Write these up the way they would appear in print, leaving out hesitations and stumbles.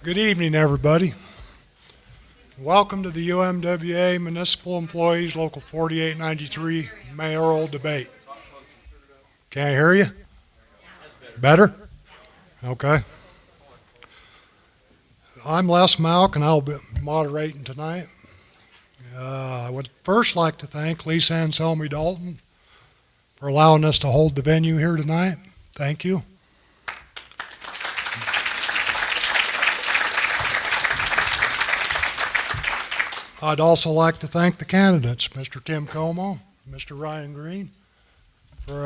Good evening, everybody. Welcome to the UMWA Municipal Employees Local 4893 Mayoral Debate. Can't hear you? Better? Okay. I'm Les Malk, and I'll be moderating tonight. I would first like to thank Lisa Anselmi Dalton for allowing us to hold the venue here tonight. Thank you. I'd also like to thank the candidates, Mr. Tim Kaumo, Mr. Ryan Greene, for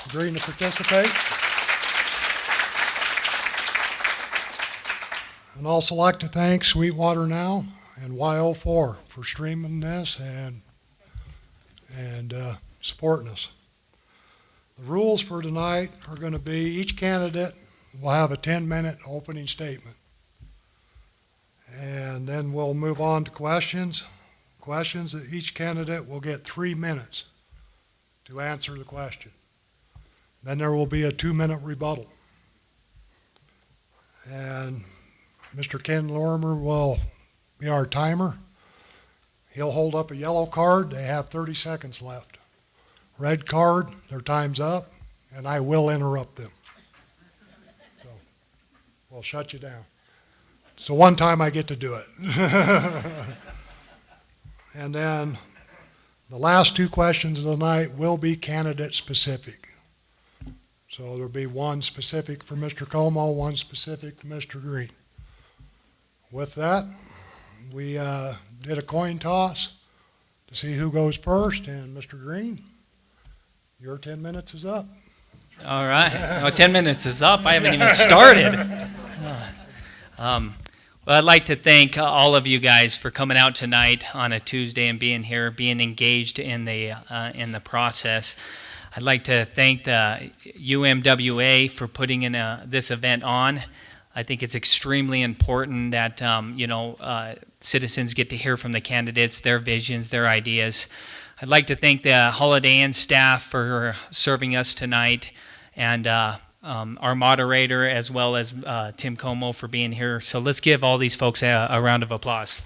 agreeing to participate. And also like to thank Sweetwater Now and Y04 for streaming this and supporting us. The rules for tonight are going to be each candidate will have a 10-minute opening statement. And then we'll move on to questions. Each candidate will get 3 minutes to answer the question. Then there will be a 2-minute rebuttal. And Mr. Ken Lorimer will be our timer. He'll hold up a yellow card. They have 30 seconds left. Red card, their time's up, and I will interrupt them. So we'll shut you down. So one time I get to do it. And then the last 2 questions of the night will be candidate specific. So there'll be one specific for Mr. Kaumo, one specific to Mr. Greene. With that, we did a coin toss to see who goes first, and Mr. Greene, your 10 minutes is up. All right. Oh, 10 minutes is up. I haven't even started. Well, I'd like to thank all of you guys for coming out tonight on a Tuesday and being here, being engaged in the process. I'd like to thank the UMWA for putting in this event on. I think it's extremely important that citizens get to hear from the candidates, their visions, their ideas. I'd like to thank the Holiday Inn staff for serving us tonight, and our moderator, as well as Tim Kaumo, for being here. So let's give all these folks a round of applause.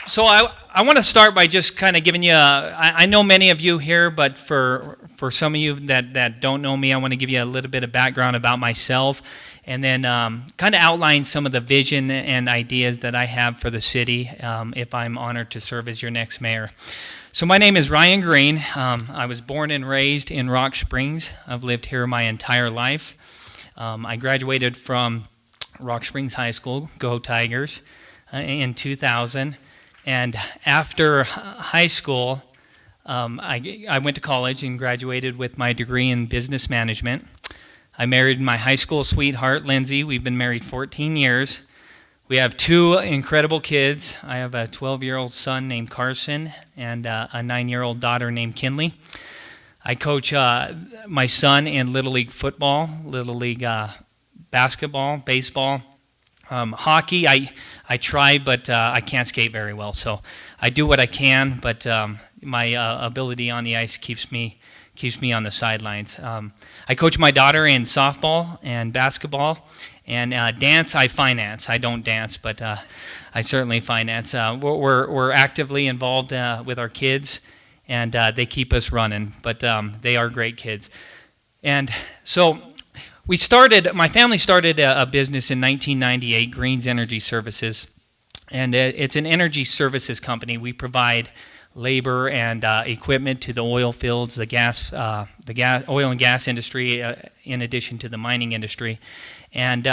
So I want to start by just kind of giving you, I know many of you here, but for some of you that don't know me, I want to give you a little bit of background about myself, and then kind of outline some of the vision and ideas that I have for the city if I'm honored to serve as your next mayor. So my name is Ryan Greene. I was born and raised in Rock Springs. I've lived here my entire life. I graduated from Rock Springs High School, Go Tigers, in 2000. And after high school, I went to college and graduated with my degree in business management. I married my high school sweetheart, Lindsay. We've been married 14 years. We have 2 incredible kids. I have a 12-year-old son named Carson and a 9-year-old daughter named Kinley. I coach my son in Little League football, Little League basketball, baseball, hockey. I try, but I can't skate very well. So I do what I can, but my ability on the ice keeps me on the sidelines. I coach my daughter in softball and basketball. And dance, I finance. I don't dance, but I certainly finance. We're actively involved with our kids, and they keep us running. But they are great kids. And so my family started a business in 1998, Greene's Energy Services, and it's an energy services company. We provide labor and equipment to the oil fields, the oil and gas industry, in addition to the mining industry. And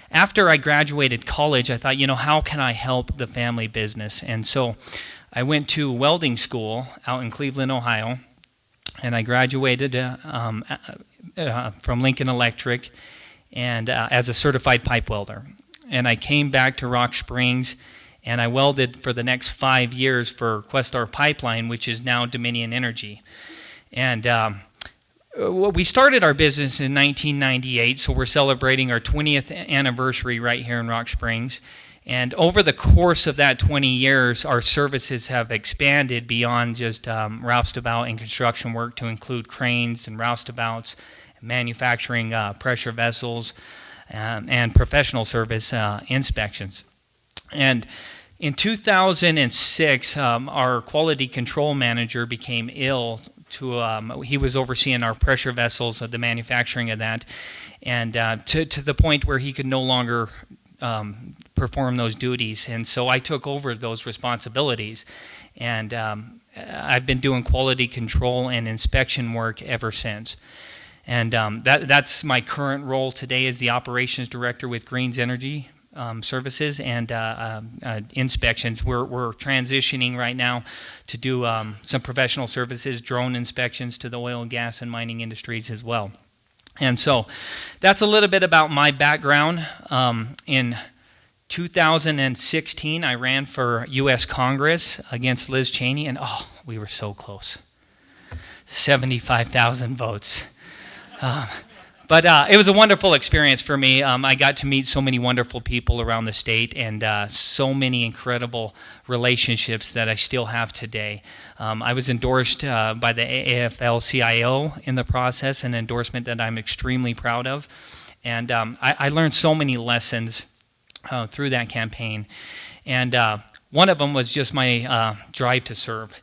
after I graduated college, I thought, how can I help the family business? And so I went to welding school out in Cleveland, Ohio, and I graduated from Lincoln Electric and as a certified pipe welder. And I came back to Rock Springs, and I welded for the next 5 years for Questar Pipeline, which is now Dominion Energy. And we started our business in 1998, so we're celebrating our 20th anniversary right here in Rock Springs. And over the course of that 20 years, our services have expanded beyond just roustabout and construction work to include cranes and roustabouts, manufacturing pressure vessels, and professional service inspections. And in 2006, our quality control manager became ill. He was overseeing our pressure vessels, the manufacturing of that, and to the point where he could no longer perform those duties. And so I took over those responsibilities, and I've been doing quality control and inspection work ever since. And that's my current role today as the operations director with Greene's Energy Services and inspections. We're transitioning right now to do some professional services, drone inspections to the oil and gas and mining industries as well. And so that's a little bit about my background. In 2016, I ran for U.S. Congress against Liz Cheney, and we were so close. 75,000 votes. But it was a wonderful experience for me. I got to meet so many wonderful people around the state, and so many incredible relationships that I still have today. I was endorsed by the AFL-CIO in the process, an endorsement that I'm extremely proud of. And I learned so many lessons through that campaign. And one of them was just my drive to serve.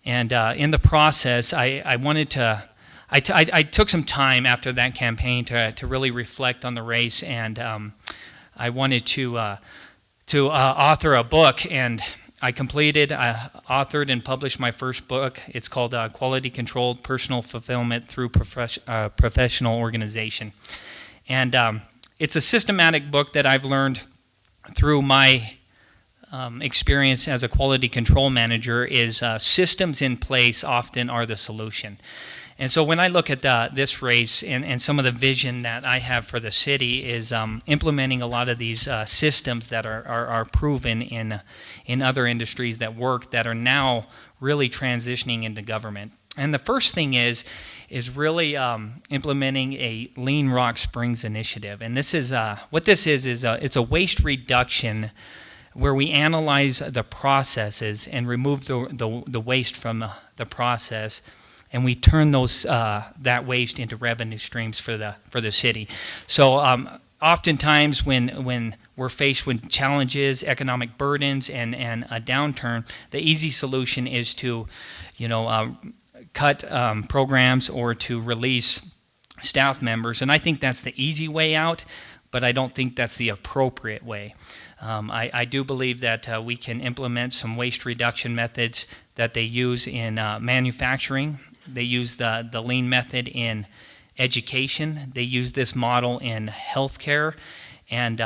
And in the process, I wanted to... I took some time after that campaign to really reflect on the race, and I wanted to author a book, and I authored and published my first book. It's called Quality Controlled Personal Fulfillment Through Professional Organization. And it's a systematic book that I've learned through my experience as a quality control manager is systems in place often are the solution. And so when I look at this race and some of the vision that I have for the city is implementing a lot of these systems that are proven in other industries that work, that are now really transitioning into government. And the first thing is really implementing a Lean Rock Springs initiative. And this is what this is it's a waste reduction where we analyze the processes and remove the waste from the process, and we turn those that waste into revenue streams for the city. So oftentimes when we're faced with challenges, economic burdens, and a downturn, the easy solution is to, cut programs or to release staff members. And I think that's the easy way out, but I don't think that's the appropriate way. I do believe that we can implement some waste reduction methods that they use in manufacturing. They use the lean method in education. They use this model in healthcare. And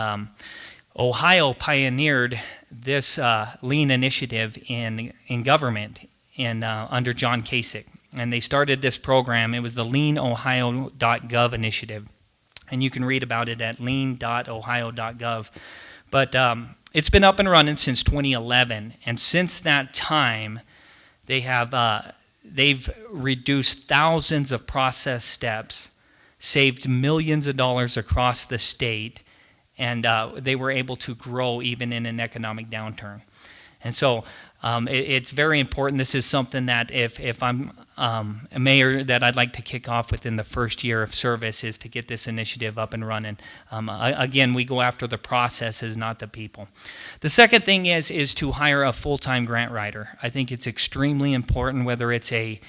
Ohio pioneered this lean initiative in government under John Kasich. And they started this program. It was the leanohio.gov initiative. And you can read about it at lean.ohio.gov. But it's been up and running since 2011. And since that time, they've reduced thousands of process steps, saved millions of dollars across the state, and they were able to grow even in an economic downturn. And so it's very important. This is something that if I'm a mayor, that I'd like to kick off within the first year of service, is to get this initiative up and running. Again, we go after the processes, not the people. The second thing is to hire a full-time grant writer. I think it's extremely important, whether it's a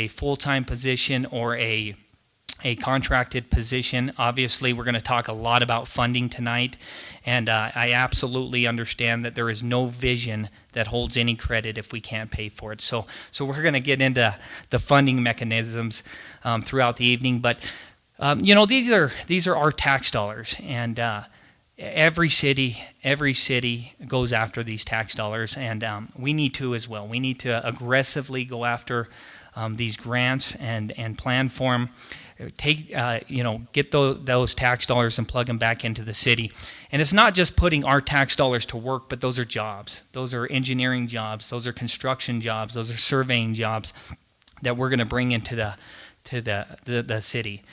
full-time position or a contracted position. Obviously, we're going to talk a lot about funding tonight, and I absolutely understand that there is no vision that holds any credit if we can't pay for it. So we're going to get into the funding mechanisms throughout the evening. But these are our tax dollars, and every city goes after these tax dollars, and we need to as well. We need to aggressively go after these grants and plan for them. Get those tax dollars and plug them back into the city. And it's not just putting our tax dollars to work, but those are jobs. Those are engineering jobs. Those are construction jobs. Those are surveying jobs that we're going to bring into the city.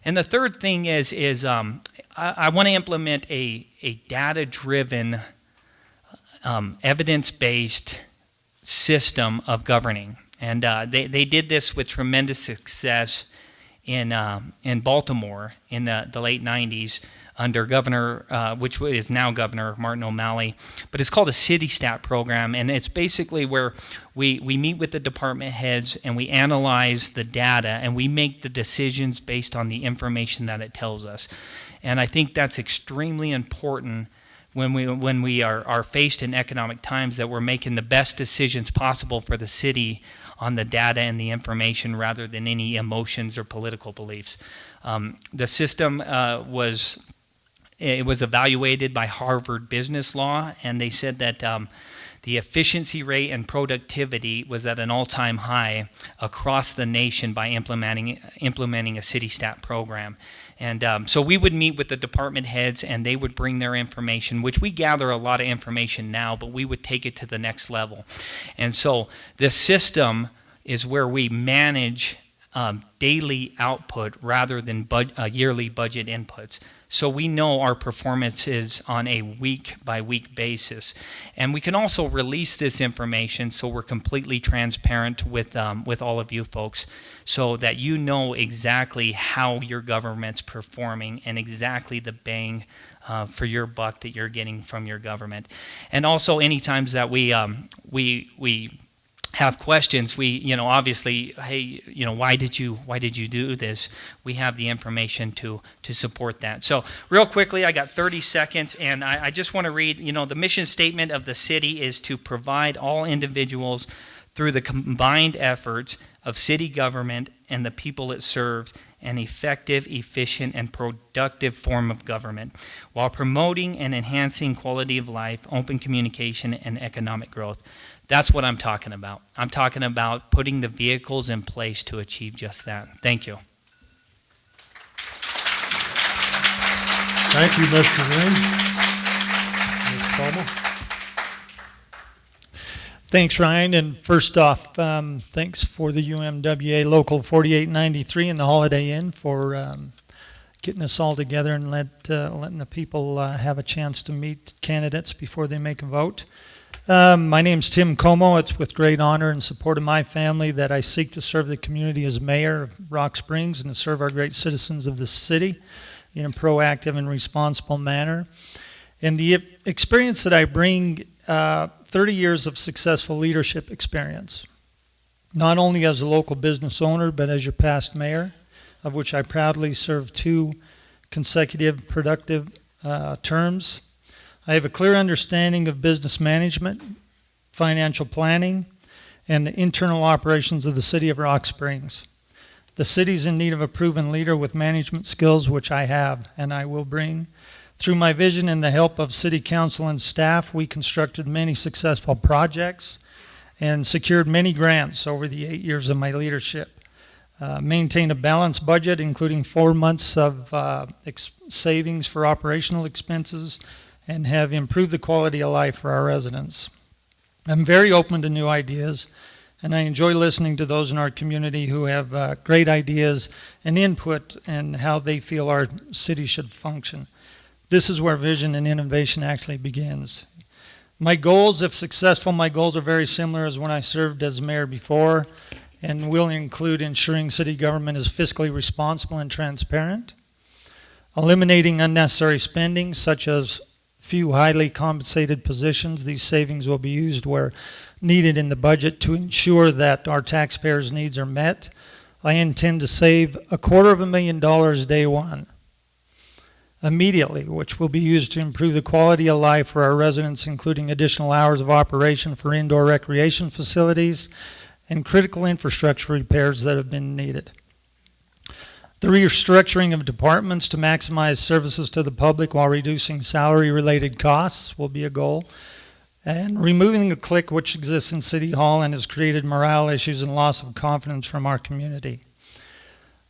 And the third thing is I want to implement a data-driven, evidence-based system of governing. And they did this with tremendous success in Baltimore in the late 90s under Governor, which is now Governor Martin O'Malley. But it's called a City Stat program, and it's basically where we meet with the department heads and we analyze the data and we make the decisions based on the information that it tells us. And I think that's extremely important when we are faced in economic times, that we're making the best decisions possible for the city on the data and the information rather than any emotions or political beliefs. The system was evaluated by Harvard Business Law, and they said that the efficiency rate and productivity was at an all-time high across the nation by implementing a City Stat program. And so we would meet with the department heads, and they would bring their information, which we gather a lot of information now, but we would take it to the next level. And so the system is where we manage daily output rather than yearly budget inputs. So we know our performance is on a week-by-week basis. And we can also release this information so we're completely transparent with all of you folks, so that you know exactly how your government's performing and exactly the bang for your buck that you're getting from your government. And also, any times that we have questions, we, obviously, hey, why did you do this? We have the information to support that. So real quickly, I got 30 seconds, and I just want to read, the mission statement of the city is to provide all individuals through the combined efforts of city government and the people it serves an effective, efficient, and productive form of government, while promoting and enhancing quality of life, open communication, and economic growth. That's what I'm talking about. I'm talking about putting the vehicles in place to achieve just that. Thank you. Thank you, Mr. Greene. Mr. Kaumo. Thanks, Ryan. And first off, thanks for the UMWA Local 4893 and the Holiday Inn for getting us all together and letting the people have a chance to meet candidates before they make a vote. My name's Tim Kaumo. It's with great honor and support of my family that I seek to serve the community as mayor of Rock Springs and to serve our great citizens of the city in a proactive and responsible manner. And the experience that I bring, 30 years of successful leadership experience, not only as a local business owner, but as your past mayor, of which I proudly served 2 consecutive productive terms. I have a clear understanding of business management, financial planning, and the internal operations of the city of Rock Springs. The city's in need of a proven leader with management skills, which I have and I will bring. Through my vision and the help of city council and staff, we constructed many successful projects and secured many grants over the 8 years of my leadership. Maintained a balanced budget, including 4 months of savings for operational expenses, and have improved the quality of life for our residents. I'm very open to new ideas, and I enjoy listening to those in our community who have great ideas and input in how they feel our city should function. This is where vision and innovation actually begins. My goals, if successful, my goals are very similar as when I served as mayor before, and will include ensuring city government is fiscally responsible and transparent, eliminating unnecessary spending, such as few highly compensated positions. These savings will be used where needed in the budget to ensure that our taxpayers' needs are met. I intend to save $250,000 day one, immediately, which will be used to improve the quality of life for our residents, including additional hours of operation for indoor recreation facilities and critical infrastructure repairs that have been needed. The restructuring of departments to maximize services to the public while reducing salary-related costs will be a goal. And removing the clique which exists in City Hall and has created morale issues and loss of confidence from our community.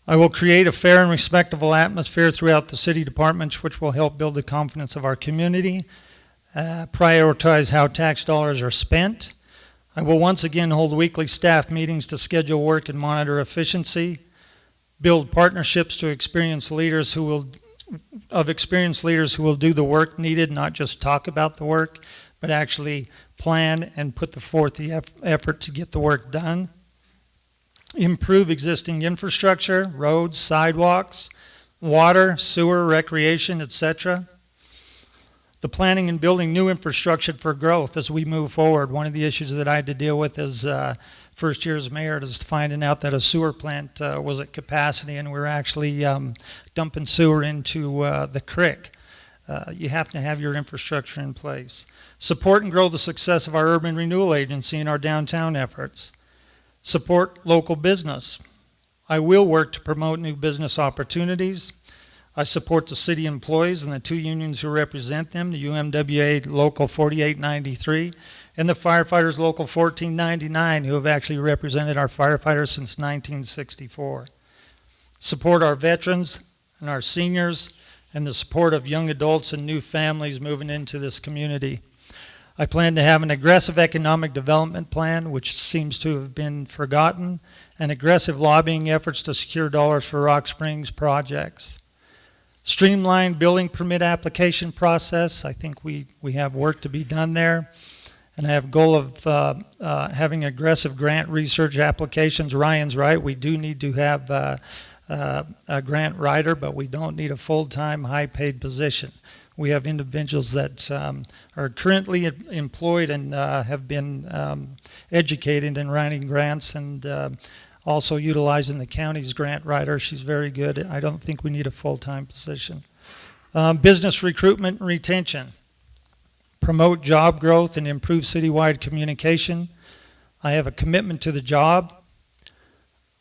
I will create a fair and respectable atmosphere throughout the city departments, which will help build the confidence of our community, prioritize how tax dollars are spent. I will once again hold weekly staff meetings to schedule work and monitor efficiency, build partnerships to experienced leaders who will do the work needed, not just talk about the work, but actually plan and put forth the effort to get the work done. improve existing infrastructure, roads, sidewalks, water, sewer, recreation, etc. The planning and building new infrastructure for growth as we move forward. One of the issues that I had to deal with as first year as mayor is finding out that a sewer plant was at capacity and we were actually dumping sewer into the creek. You have to have your infrastructure in place. Support and grow the success of our urban renewal agency and our downtown efforts. Support local business. I will work to promote new business opportunities. I support the city employees and the two unions who represent them, the UMWA Local 4893 and the Firefighters Local 1499, who have actually represented our firefighters since 1964. Support our veterans and our seniors and the support of young adults and new families moving into this community. I plan to have an aggressive economic development plan, which seems to have been forgotten, and aggressive lobbying efforts to secure dollars for Rock Springs projects. Streamlined building permit application process. I think we have work to be done there. And I have a goal of having aggressive grant research applications. Ryan's right, we do need to have a grant writer, but we don't need a full-time, high-paid position. We have individuals that are currently employed and have been educated in writing grants and also utilizing the county's grant writer. She's very good. I don't think we need a full-time position. Business recruitment and retention. Promote job growth and improve citywide communication. I have a commitment to the job.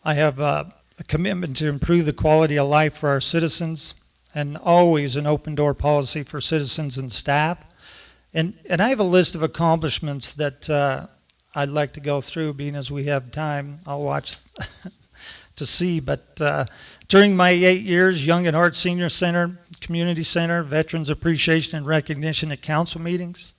I have a commitment to improve the quality of life for our citizens, and always an open door policy for citizens and staff. And I have a list of accomplishments that I'd like to go through, being as we have time. I'll watch to see, but during my 8 years, Young at Heart Senior Center, Community Center, Veterans Appreciation and Recognition at council meetings,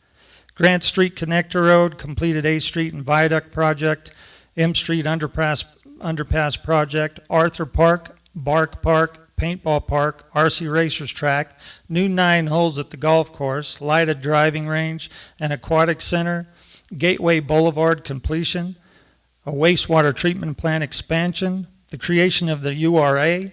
Grant Street Connector Road, completed A Street and Viaduct Project, M Street Underpass Project, Arthur Park, Bark Park, Paintball Park, RC Racers Track, new 9 holes at the golf course, lighted driving range, an aquatic center, Gateway Boulevard completion, a wastewater treatment plant expansion, the creation of the URA,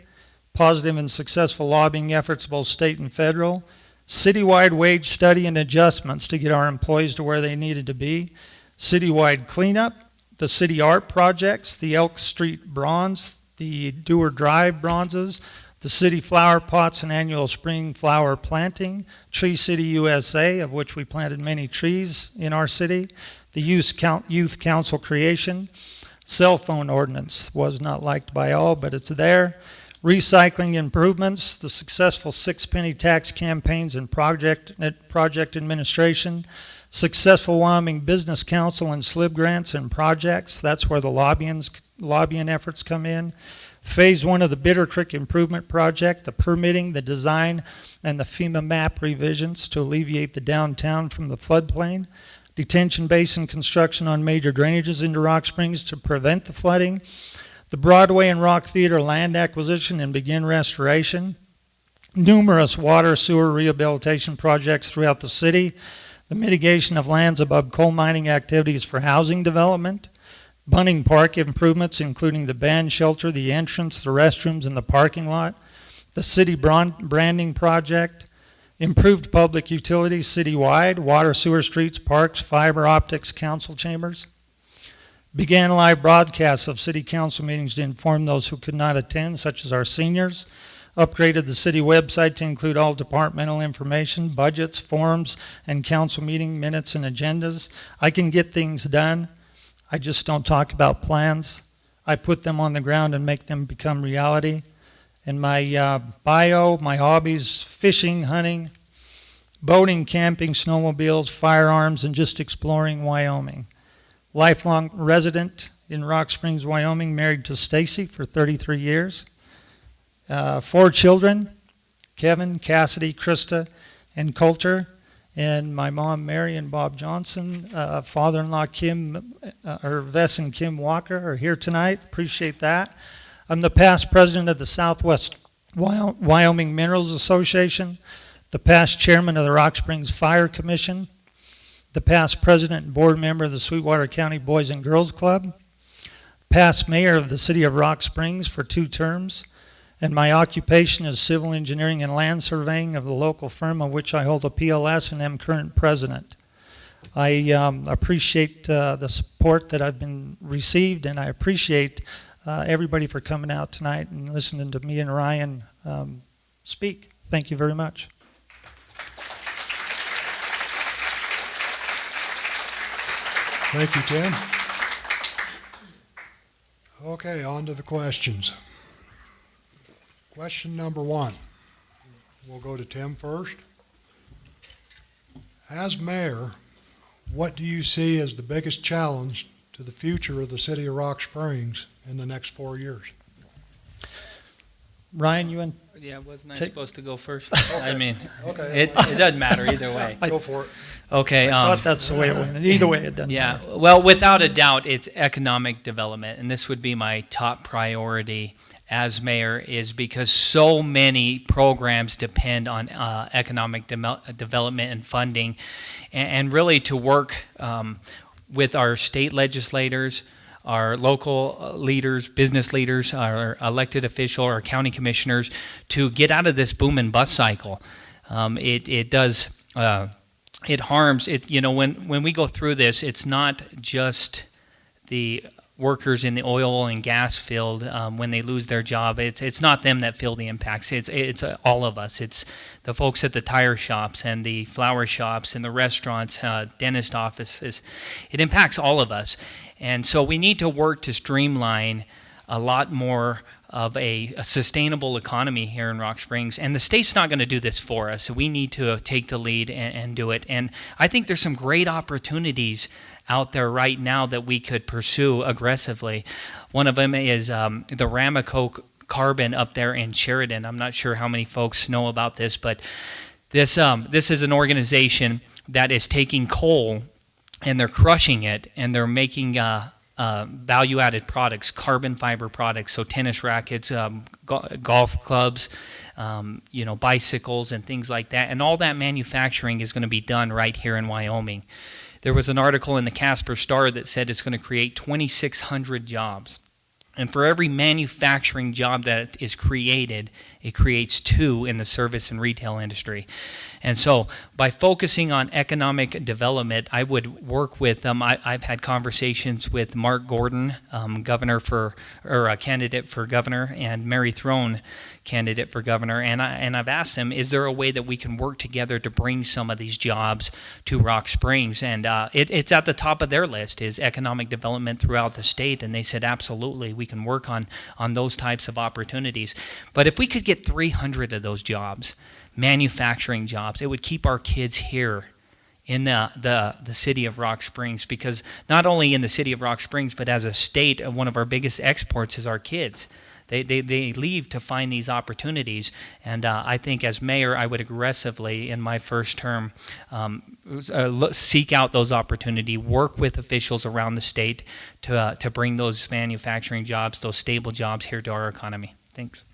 positive and successful lobbying efforts both state and federal, citywide wage study and adjustments to get our employees to where they needed to be, citywide cleanup, the city art projects, the Elk Street bronze, the Dewar Drive bronzes, the city flower pots and annual spring flower planting, Tree City USA, of which we planted many trees in our city, the youth council creation, cell phone ordinance was not liked by all, but it's there, recycling improvements, the successful 6-penny tax campaigns and project administration, successful Wyoming Business Council and SLIB grants and projects. That's where the lobbying efforts come in. Phase 1 of the Bitter Creek Improvement Project, the permitting, the design, and the FEMA map revisions to alleviate the downtown from the floodplain. Detention basin construction on major drainages into Rock Springs to prevent the flooding. The Broadway and Rock Theater land acquisition and begin restoration. Numerous water sewer rehabilitation projects throughout the city. The mitigation of lands above coal mining activities for housing development. Bunning Park improvements, including the band shelter, the entrance, the restrooms, and the parking lot. The city branding project. Improved public utilities citywide, water, sewer, streets, parks, fiber optics, council chambers. Began live broadcasts of city council meetings to inform those who could not attend, such as our seniors. Upgraded the city website to include all departmental information, budgets, forms, and council meeting minutes and agendas. I can get things done. I just don't talk about plans. I put them on the ground and make them become reality. And my bio, my hobbies, fishing, hunting, boating, camping, snowmobiles, firearms, and just exploring Wyoming. Lifelong resident in Rock Springs, Wyoming, married to Stacy for 33 years. 4 children, Kevin, Cassidy, Krista, and Coulter. And my mom, Mary, and Bob Johnson, father-in-law, Vess and Kim Walker are here tonight. Appreciate that. I'm the past president of the Southwest Wyoming Minerals Association, the past chairman of the Rock Springs Fire Commission, the past president and board member of the Sweetwater County Boys and Girls Club, past mayor of the city of Rock Springs for 2 terms, and my occupation is civil engineering and land surveying of the local firm of which I hold a PLS and am current president. I appreciate the support that I've been received, and I appreciate everybody for coming out tonight and listening to me and Ryan speak. Thank you very much. Thank you, Tim. Okay, on to the questions. Question number 1. We'll go to Tim first. As mayor, what do you see as the biggest challenge to the future of the city of Rock Springs in the next 4 years? Ryan, you want? Yeah, wasn't I Take- supposed to go first? I mean, Okay. it doesn't matter either way. Go for it. Okay. I thought that's the way it went. Either way, it doesn't Yeah, matter. well, without a doubt, it's economic development, and this would be my top priority as mayor, is because so many programs depend on economic development and funding, and really to work with our state legislators, our local leaders, business leaders, our elected official, our county commissioners, to get out of this boom and bust cycle. It does. It harms it. You know, when we go through this, it's not just the workers in the oil and gas field when they lose their job. It's not them that feel the impacts. It's all of us. It's the folks at the tire shops and the flower shops and the restaurants, dentist offices. It impacts all of us, and so we need to work to streamline a lot more of a sustainable economy here in Rock Springs. And the state's not going to do this for us. So we need to take the lead and do it. And I think there's some great opportunities out there right now that we could pursue aggressively. One of them is the Ramaco carbon up there in Sheridan. I'm not sure how many folks know about this, but this is an organization that is taking coal and they're crushing it and they're making value-added products, carbon fiber products, so tennis rackets, golf clubs, bicycles and things like that. And all that manufacturing is going to be done right here in Wyoming. There was an article in the Casper Star that said it's going to create 2,600 jobs. And for every manufacturing job that is created, it creates 2 in the service and retail industry. And so by focusing on economic development, I would work with them. I've had conversations with Mark Gordon, candidate for governor, and Mary Throne, candidate for governor. And I've asked them, is there a way that we can work together to bring some of these jobs to Rock Springs? And it's at the top of their list, is economic development throughout the state. And they said, absolutely, we can work on those types of opportunities. But if we could get 300 of those jobs, manufacturing jobs, it would keep our kids here in the city of Rock Springs, because not only in the city of Rock Springs, but as a state, one of our biggest exports is our kids. They leave to find these opportunities, and I think as mayor, I would aggressively, in my first term, seek out those opportunities, work with officials around the state to bring those manufacturing jobs, those stable jobs here to our economy. Thanks.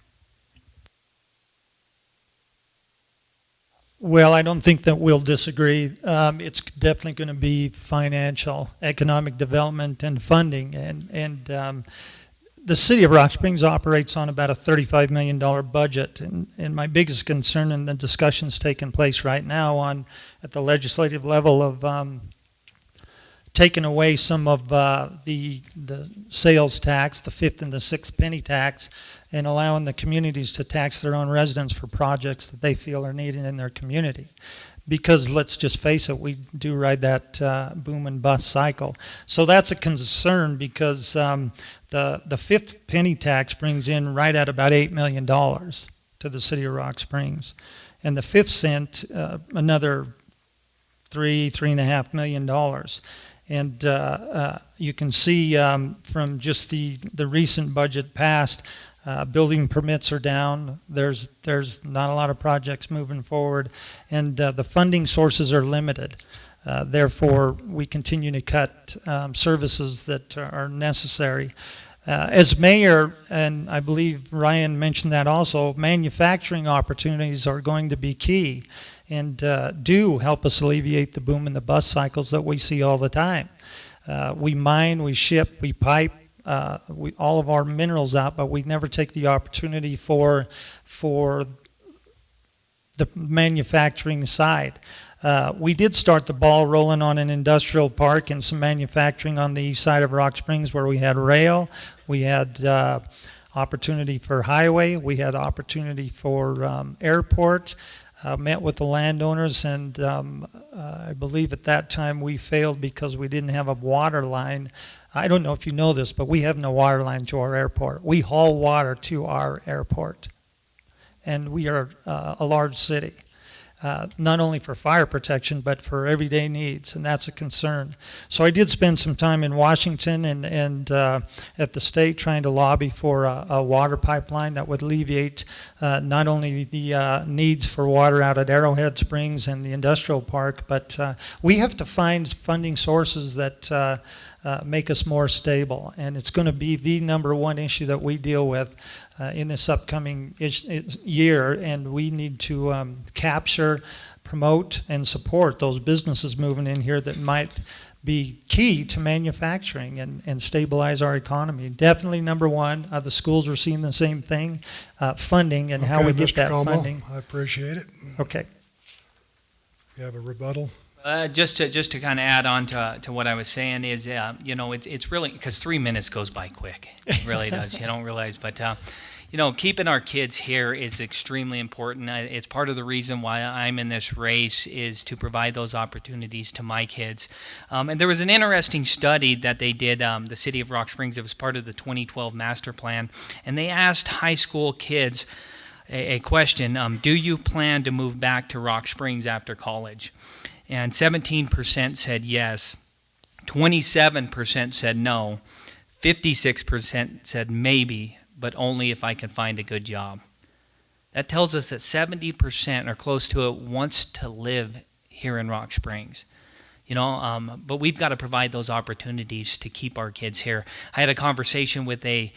Well, I don't think that we'll disagree. It's definitely going to be financial, economic development, and funding. And the city of Rock Springs operates on about a $35 million budget. And my biggest concern in the discussions taking place right now at the legislative level of taking away some of the sales tax, the 5th and the 6th penny tax, and allowing the communities to tax their own residents for projects that they feel are needed in their community. Because let's just face it, we do ride that boom and bust cycle. So that's a concern, because the 5th penny tax brings in right at about $8 million to the city of Rock Springs. And the 5th cent, another $3.5 million. And you can see from just the recent budget passed, building permits are down. There's not a lot of projects moving forward, and the funding sources are limited. Therefore, we continue to cut services that are necessary. As mayor, and I believe Ryan mentioned that also, manufacturing opportunities are going to be key, and do help us alleviate the boom and the bust cycles that we see all the time. We mine, we ship, we pipe, all of our minerals out, but we never take the opportunity for the manufacturing side. We did start the ball rolling on an industrial park and some manufacturing on the east side of Rock Springs, where we had rail, we had opportunity for highway, we had opportunity for airport. Met with the landowners, and I believe at that time we failed because we didn't have a water line. I don't know if you know this, but we have no water line to our airport. We haul water to our airport, and we are a large city. Not only for fire protection, but for everyday needs, and that's a concern. So I did spend some time in Washington and at the state trying to lobby for a water pipeline that would alleviate not only the needs for water out at Arrowhead Springs and the industrial park, but we have to find funding sources that make us more stable, and it's going to be the #1 issue that we deal with in this upcoming year, and we need to capture, promote, and support those businesses moving in here that might be key to manufacturing and stabilize our economy. Definitely #1. The schools are seeing the same thing, funding and how we get Mr. that Kaumo, funding. I appreciate it. Okay. You have a rebuttal? Just to kind of add on to what I was saying is, it's really, because 3 minutes goes by quick. It really does. You don't realize, but keeping our kids here is extremely important. It's part of the reason why I'm in this race, is to provide those opportunities to my kids. And there was an interesting study that they did, the city of Rock Springs. It was part of the 2012 master plan, and they asked high school kids a question: do you plan to move back to Rock Springs after college? And 17% said yes, 27% said no, 56% said maybe, but only if I can find a good job. That tells us that 70% or close to it wants to live here in Rock Springs. But we've got to provide those opportunities to keep our kids here. I had a conversation with a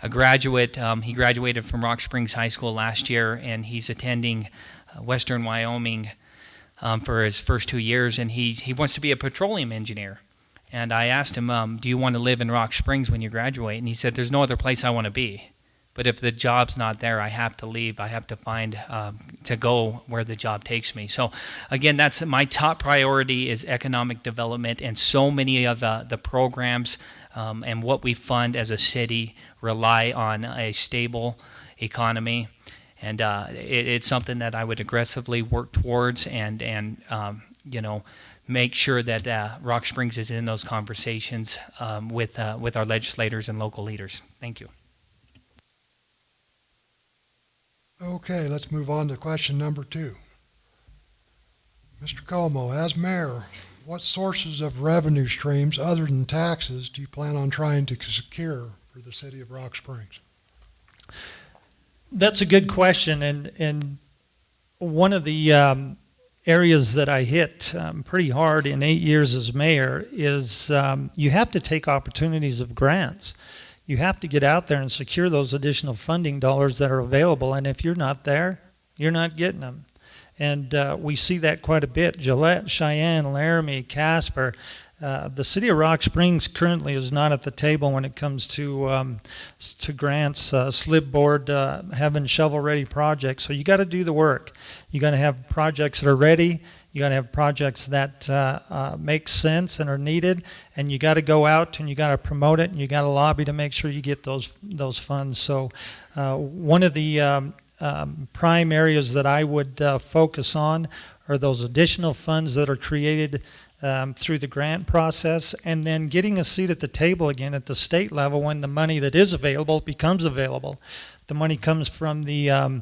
graduate. He graduated from Rock Springs High School last year, and he's attending Western Wyoming for his first 2 years, and he wants to be a petroleum engineer. And I asked him, do you want to live in Rock Springs when you graduate? And he said, there's no other place I want to be. But if the job's not there, I have to leave. I have to find, to go where the job takes me. So again, that's my top priority, is economic development, and so many of the programs and what we fund as a city rely on a stable economy. And it's something that I would aggressively work towards, and make sure that Rock Springs is in those conversations with our legislators and local leaders. Thank you. Okay, let's move on to question #2. Mr. Kaumo, as mayor, what sources of revenue streams other than taxes do you plan on trying to secure for the city of Rock Springs? That's a good question, and one of the areas that I hit pretty hard in 8 years as mayor is you have to take opportunities of grants. You have to get out there and secure those additional funding dollars that are available, and if you're not there, you're not getting them. And we see that quite a bit. Gillette, Cheyenne, Laramie, Casper. The city of Rock Springs currently is not at the table when it comes to grants, slip board, having shovel-ready projects. So you got to do the work. You got to have projects that are ready. You got to have projects that make sense and are needed, and you got to go out and you got to promote it, and you got to lobby to make sure you get those funds. So one of the prime areas that I would focus on are those additional funds that are created through the grant process, and then getting a seat at the table again at the state level when the money that is available becomes available. The money comes from the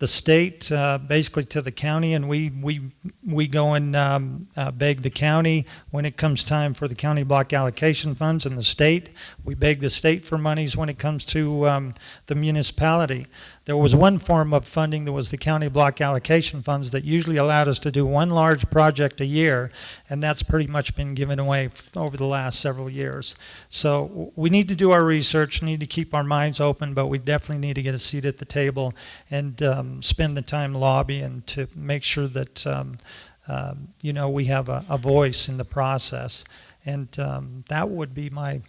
state basically to the county, and we go and beg the county when it comes time for the county block allocation funds, and the state, we beg the state for monies when it comes to the municipality. There was one form of funding that was the county block allocation funds that usually allowed us to do one large project a year, and that's pretty much been given away over the last several years. So we need to do our research, need to keep our minds open, but we definitely need to get a seat at the table and spend the time lobbying to make sure that we have a voice in the process. And that would be my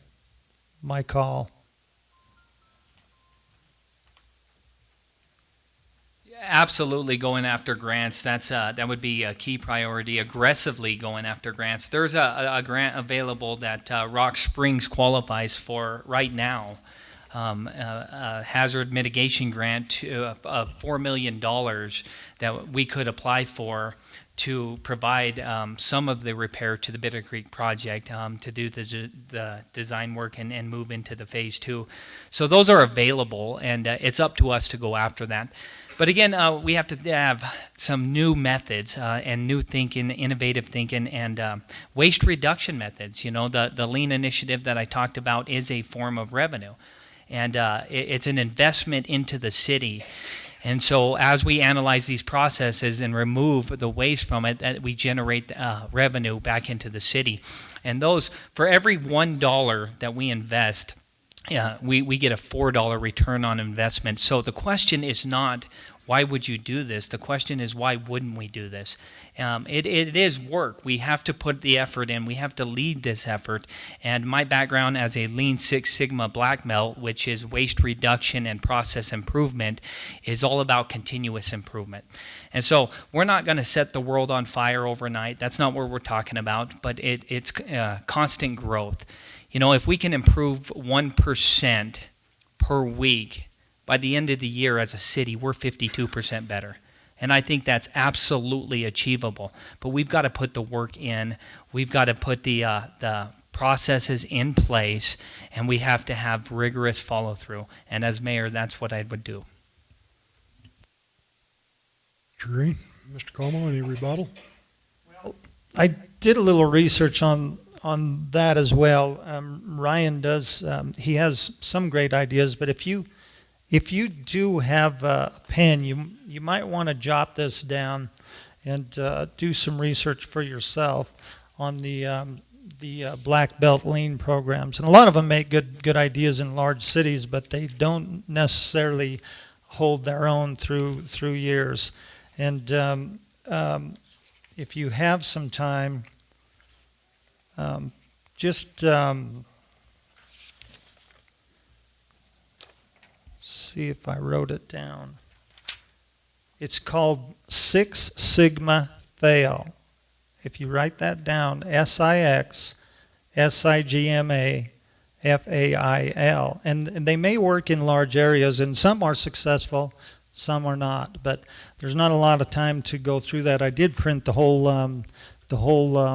call. Absolutely going after grants. That would be a key priority. Aggressively going after grants. There's a grant available that Rock Springs qualifies for right now. A hazard mitigation grant of $4 million that we could apply for to provide some of the repair to the Bitter Creek project, to do the design work and move into the phase 2. So those are available, and it's up to us to go after that. But again, we have to have some new methods and new thinking, innovative thinking, and waste reduction methods. You know, the lean initiative that I talked about is a form of revenue. And it's an investment into the city. And so as we analyze these processes and remove the waste from it, that we generate revenue back into the city. And those, for every $1 that we invest, we get a $4 return on investment. So the question is not, why would you do this? The question is, why wouldn't we do this? It is work. We have to put the effort in. We have to lead this effort. And my background as a Lean Six Sigma black belt, which is waste reduction and process improvement, is all about continuous improvement. And so we're not going to set the world on fire overnight. That's not what we're talking about, but it's constant growth. You know, if we can improve 1% per week, by the end of the year as a city, we're 52% better. And I think that's absolutely achievable. But we've got to put the work in. We've got to put the processes in place, and we have to have rigorous follow-through. And as mayor, that's what I would do. Mr. Greene, Mr. Kaumo, any rebuttal? I did a little research on that as well. Ryan does, he has some great ideas, but if you do have a pen, you might want to jot this down and do some research for yourself on the black belt lean programs. And a lot of them make good ideas in large cities, but they don't necessarily hold their own through years. And if you have some time, just see if I wrote it down. It's called Six Sigma Fail. If you write that down, SIX-SIGMA FAIL. And they may work in large areas, and some are successful, some are not. But there's not a lot of time to go through that. I did print the whole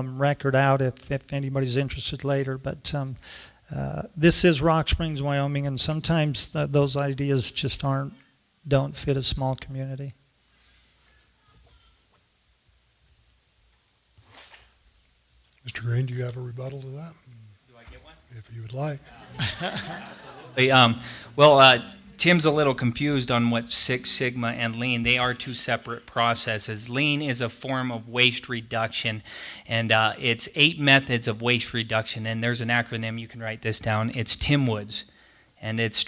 record out if anybody's interested later. But this is Rock Springs, Wyoming, and sometimes those ideas just don't fit a small community. Mr. Greene, do you have a rebuttal to that? Do I get one? If you would like. Tim's a little confused on what Six Sigma and Lean. They are two separate processes. Lean is a form of waste reduction, and it's 8 methods of waste reduction. And there's an acronym, you can write this down. It's TIMWOODS. And it's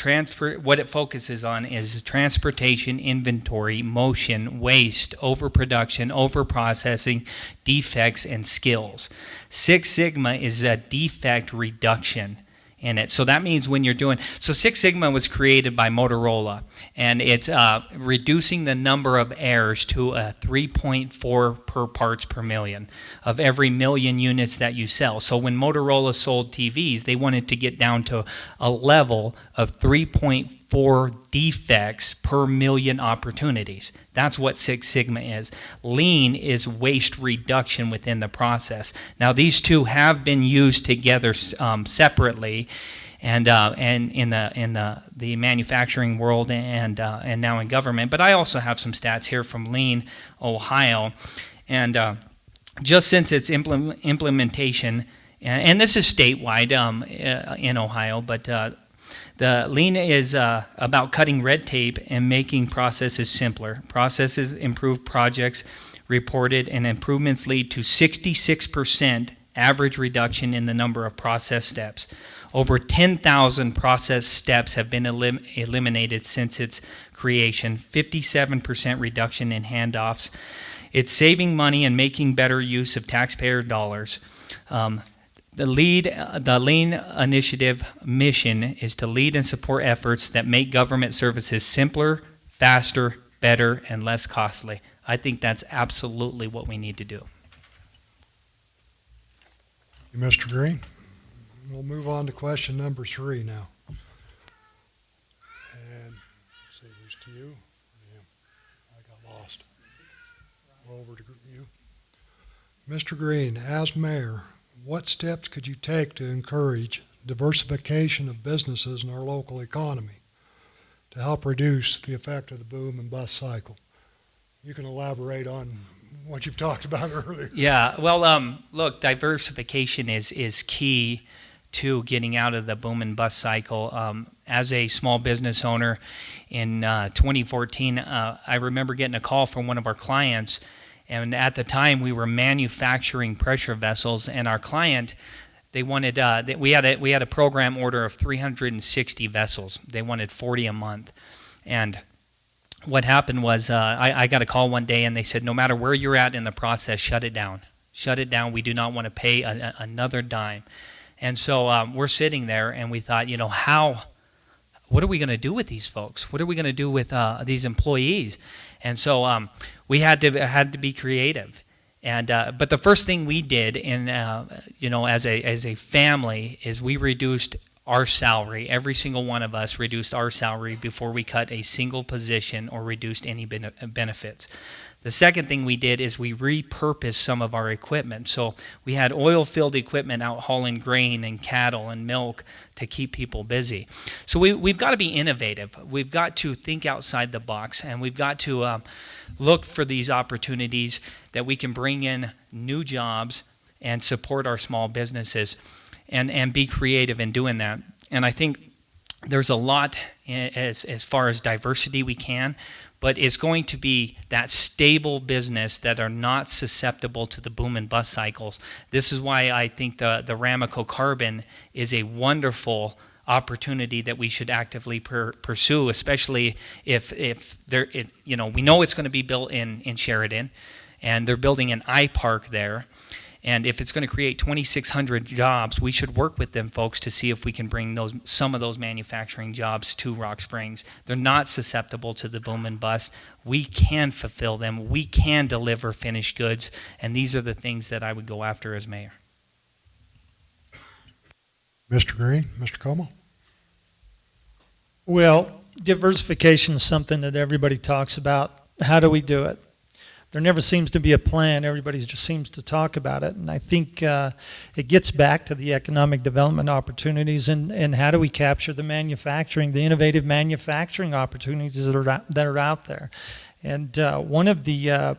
what it focuses on is transportation, inventory, motion, waste, overproduction, overprocessing, defects, and skills. Six Sigma is a defect reduction in it. So that means when you're doing, so Six Sigma was created by Motorola, and it's reducing the number of errors to 3.4 per parts per million of every million units that you sell. So when Motorola sold TVs, they wanted to get down to a level of 3.4 defects per million opportunities. That's what Six Sigma is. Lean is waste reduction within the process. Now these two have been used together separately, and in the manufacturing world and now in government. But I also have some stats here from Lean, Ohio, and just since its implementation, and this is statewide in Ohio, but the Lean is about cutting red tape and making processes simpler. Processes improve projects reported, and improvements lead to 66% average reduction in the number of process steps. Over 10,000 process steps have been eliminated since its creation, 57% reduction in handoffs. It's saving money and making better use of taxpayer dollars. The Lean Initiative mission is to lead and support efforts that make government services simpler, faster, better, and less costly. I think that's absolutely what we need to do. Mr. Greene. We'll move on to question number 3 now. And let's see, who's to you? Yeah, I got lost. Over to you. Mr. Greene, as mayor, what steps could you take to encourage diversification of businesses in our local economy to help reduce the effect of the boom and bust cycle? You can elaborate on what you've talked about earlier. Yeah, well, look, diversification is key to getting out of the boom and bust cycle. As a small business owner in 2014, I remember getting a call from one of our clients, and at the time we were manufacturing pressure vessels, and our client, they wanted, we had a program order of 360 vessels. They wanted 40 a month. And what happened was I got a call one day, and they said, no matter where you're at in the process, shut it down. Shut it down. We do not want to pay another dime. And so we're sitting there, and we thought, what are we going to do with these folks? What are we going to do with these employees? And so we had to be creative. And but the first thing we did, as a family, is we reduced our salary. Every single one of us reduced our salary before we cut a single position or reduced any benefits. The second thing we did is we repurposed some of our equipment. So we had oil-filled equipment out hauling grain and cattle and milk to keep people busy. So we've got to be innovative. We've got to think outside the box, and we've got to look for these opportunities that we can bring in new jobs and support our small businesses and be creative in doing that. And I think there's a lot as far as diversity we can, but it's going to be that stable business that are not susceptible to the boom and bust cycles. This is why I think the Ramaco Carbon is a wonderful opportunity that we should actively pursue, especially if we know it's going to be built in Sheridan, and they're building an iPark there. And if it's going to create 2,600 jobs, we should work with them folks to see if we can bring some of those manufacturing jobs to Rock Springs. They're not susceptible to the boom and bust. We can fulfill them. We can deliver finished goods. And these are the things that I would go after as mayor. Mr. Greene, Mr. Kaumo. Well, diversification is something that everybody talks about. How do we do it? There never seems to be a plan. Everybody just seems to talk about it. And I think it gets back to the economic development opportunities and how do we capture the innovative manufacturing opportunities that are out there. And one of the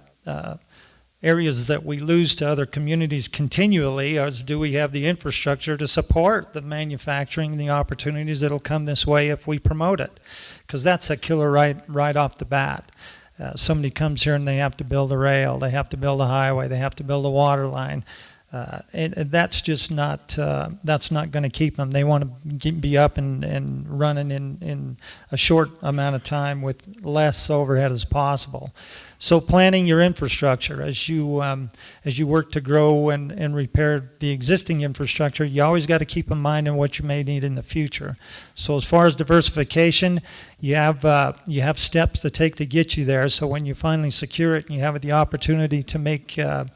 areas that we lose to other communities continually is, do we have the infrastructure to support the manufacturing and the opportunities that will come this way if we promote it? Because that's a killer right off the bat. Somebody comes here and they have to build a rail, they have to build a highway, they have to build a water line, and that's just not going to keep them. They want to be up and running in a short amount of time with less overhead as possible. So planning your infrastructure as you work to grow and repair the existing infrastructure, you always got to keep in mind what you may need in the future. So as far as diversification, you have steps to take to get you there. So when you finally secure it and you have the opportunity to make a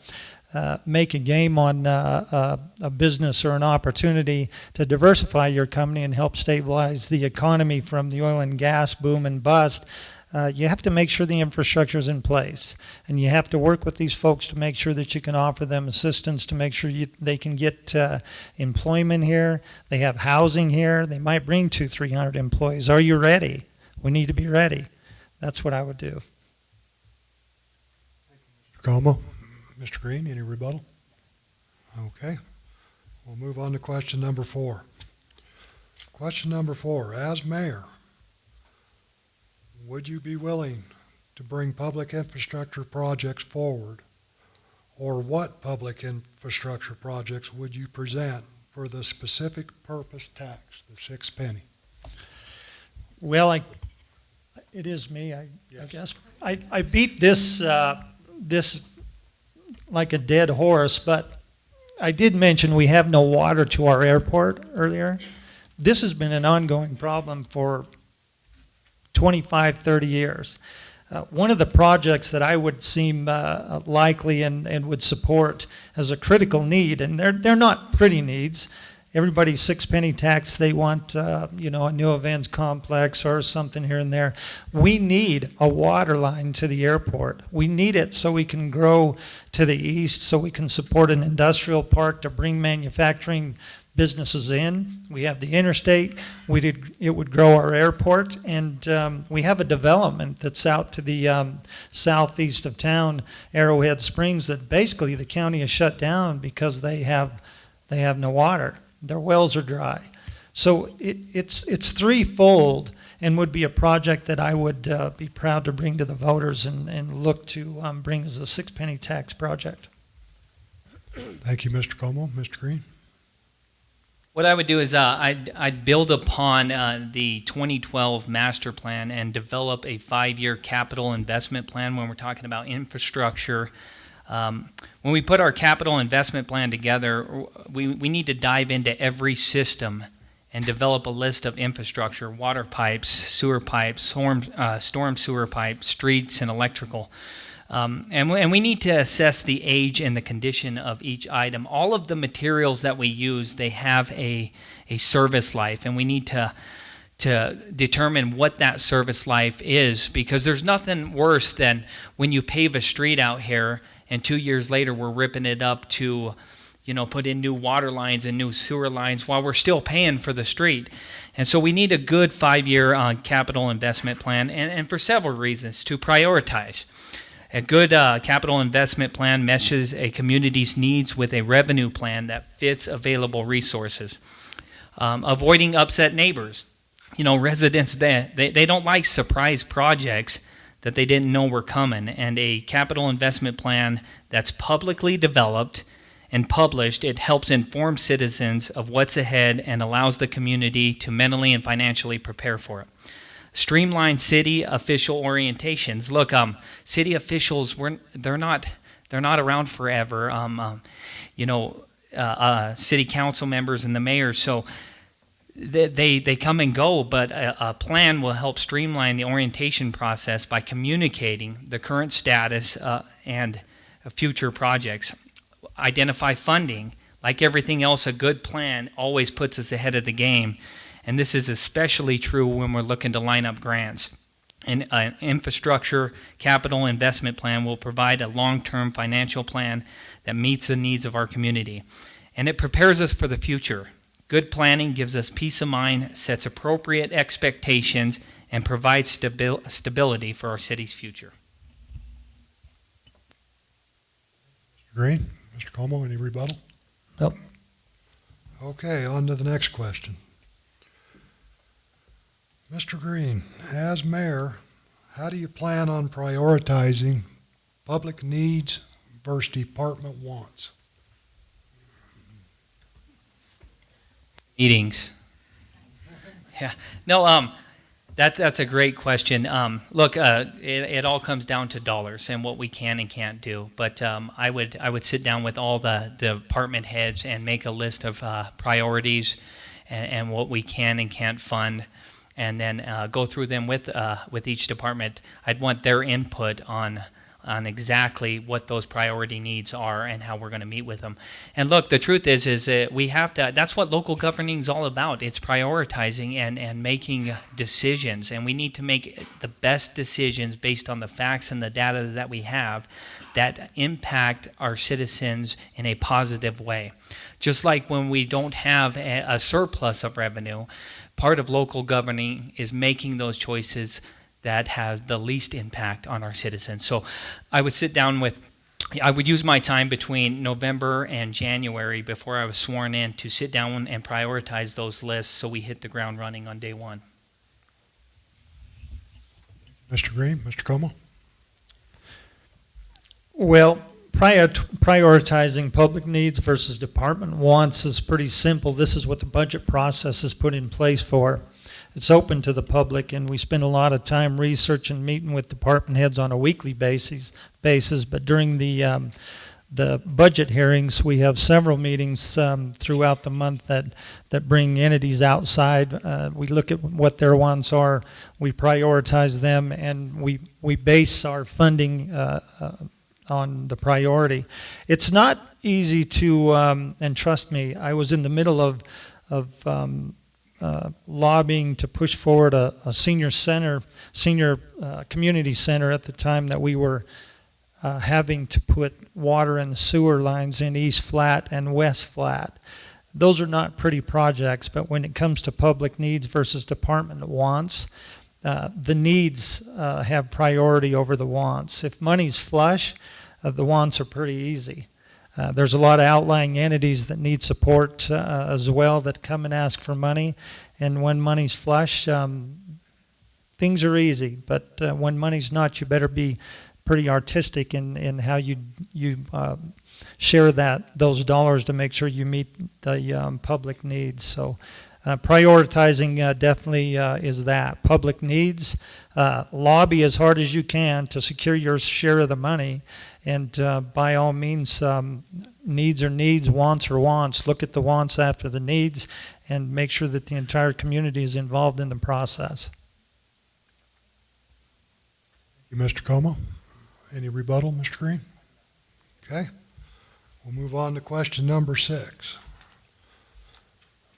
game on a business or an opportunity to diversify your company and help stabilize the economy from the oil and gas boom and bust, you have to make sure the infrastructure is in place. And you have to work with these folks to make sure that you can offer them assistance to make sure they can get employment here. They have housing here. They might bring 200-300 employees. Are you ready? We need to be ready. That's what I would do. Mr. Kaumo. Mr. Greene, any rebuttal? Okay. We'll move on to question number 4. Question number 4, as mayor, would you be willing to bring public infrastructure projects forward, or what public infrastructure projects would you present for the specific purpose tax, the 6 penny? Well, it is me, I guess. I beat this like a dead horse, but I did mention we have no water to our airport earlier. This has been an ongoing problem for 25, 30 years. One of the projects that I would seem likely and would support as a critical need, and they're not pretty needs. Everybody's six-penny tax, they want, a new events complex or something here and there. We need a water line to the airport. We need it so we can grow to the east, so we can support an industrial park to bring manufacturing businesses in. We have the interstate. It would grow our airport, and we have a development that's out to the southeast of town, Arrowhead Springs, that basically the county has shut down because they have no water. Their wells are dry. So it's threefold, and would be a project that I would be proud to bring to the voters and look to bring as a six-penny tax project. Thank you, Mr. Kaumo. Mr. Greene? What I would do is I'd build upon the 2012 master plan and develop a 5-year capital investment plan when we're talking about infrastructure. When we put our capital investment plan together, we need to dive into every system and develop a list of infrastructure: water pipes, sewer pipes, storm sewer pipes, streets, and electrical. And we need to assess the age and the condition of each item. All of the materials that we use, they have a service life, and we need to determine what that service life is, because there's nothing worse than when you pave a street out here and 2 years later we're ripping it up to, put in new water lines and new sewer lines while we're still paying for the street. And so we need a good 5-year capital investment plan, and for several reasons: to prioritize. A good capital investment plan meshes a community's needs with a revenue plan that fits available resources. Avoiding upset neighbors. Residents, they don't like surprise projects that they didn't know were coming, and a capital investment plan that's publicly developed and published, it helps inform citizens of what's ahead and allows the community to mentally and financially prepare for it. Streamline city official orientations. Look, city officials, they're not around forever. City council members and the mayor, so they come and go, but a plan will help streamline the orientation process by communicating the current status and future projects. Identify funding. Like everything else, a good plan always puts us ahead of the game, and this is especially true when we're looking to line up grants. An infrastructure capital investment plan will provide a long-term financial plan that meets the needs of our community, and it prepares us for the future. Good planning gives us peace of mind, sets appropriate expectations, and provides stability for our city's future. Mr. Greene? Mr. Kaumo, any rebuttal? Nope. Okay, on to the next question. Mr. Greene, as mayor, how do you plan on prioritizing public needs versus department wants? Meetings. Yeah. No, that's a great question. Look, it all comes down to dollars and what we can and can't do. But I would sit down with all the department heads and make a list of priorities and what we can and can't fund, and then go through them with each department. I'd want their input on exactly what those priority needs are and how we're going to meet with them. And look, the truth is that we have to, that's what local governing is all about. It's prioritizing and making decisions, and we need to make the best decisions based on the facts and the data that we have that impact our citizens in a positive way. Just like when we don't have a surplus of revenue, part of local governing is making those choices that has the least impact on our citizens. So I would use my time between November and January before I was sworn in to sit down and prioritize those lists so we hit the ground running on day one. Mr. Greene, Mr. Kaumo? Well, prioritizing public needs versus department wants is pretty simple. This is what the budget process is put in place for. It's open to the public, and we spend a lot of time researching, meeting with department heads on a weekly basis. But during the the budget hearings, we have several meetings throughout the month that bring entities outside. We look at what their wants are, we prioritize them, and we base our funding on the priority. It's not easy to, and trust me, I was in the middle of lobbying to push forward a senior community center at the time that we were having to put water and sewer lines in East Flat and West Flat. Those are not pretty projects, but when it comes to public needs versus department wants, the needs have priority over the wants. If money's flush, the wants are pretty easy. There's a lot of outlying entities that need support as well that come and ask for money, and when money's flush, things are easy, but when money's not, you better be pretty artistic in how you share those dollars to make sure you meet the public needs. So prioritizing definitely is that. Public needs, lobby as hard as you can to secure your share of the money, and by all means, needs are needs, wants are wants. Look at the wants after the needs and make sure that the entire community is involved in the process. Thank you, Mr. Kaumo. Any rebuttal, Mr. Greene? Okay. We'll move on to question number 6.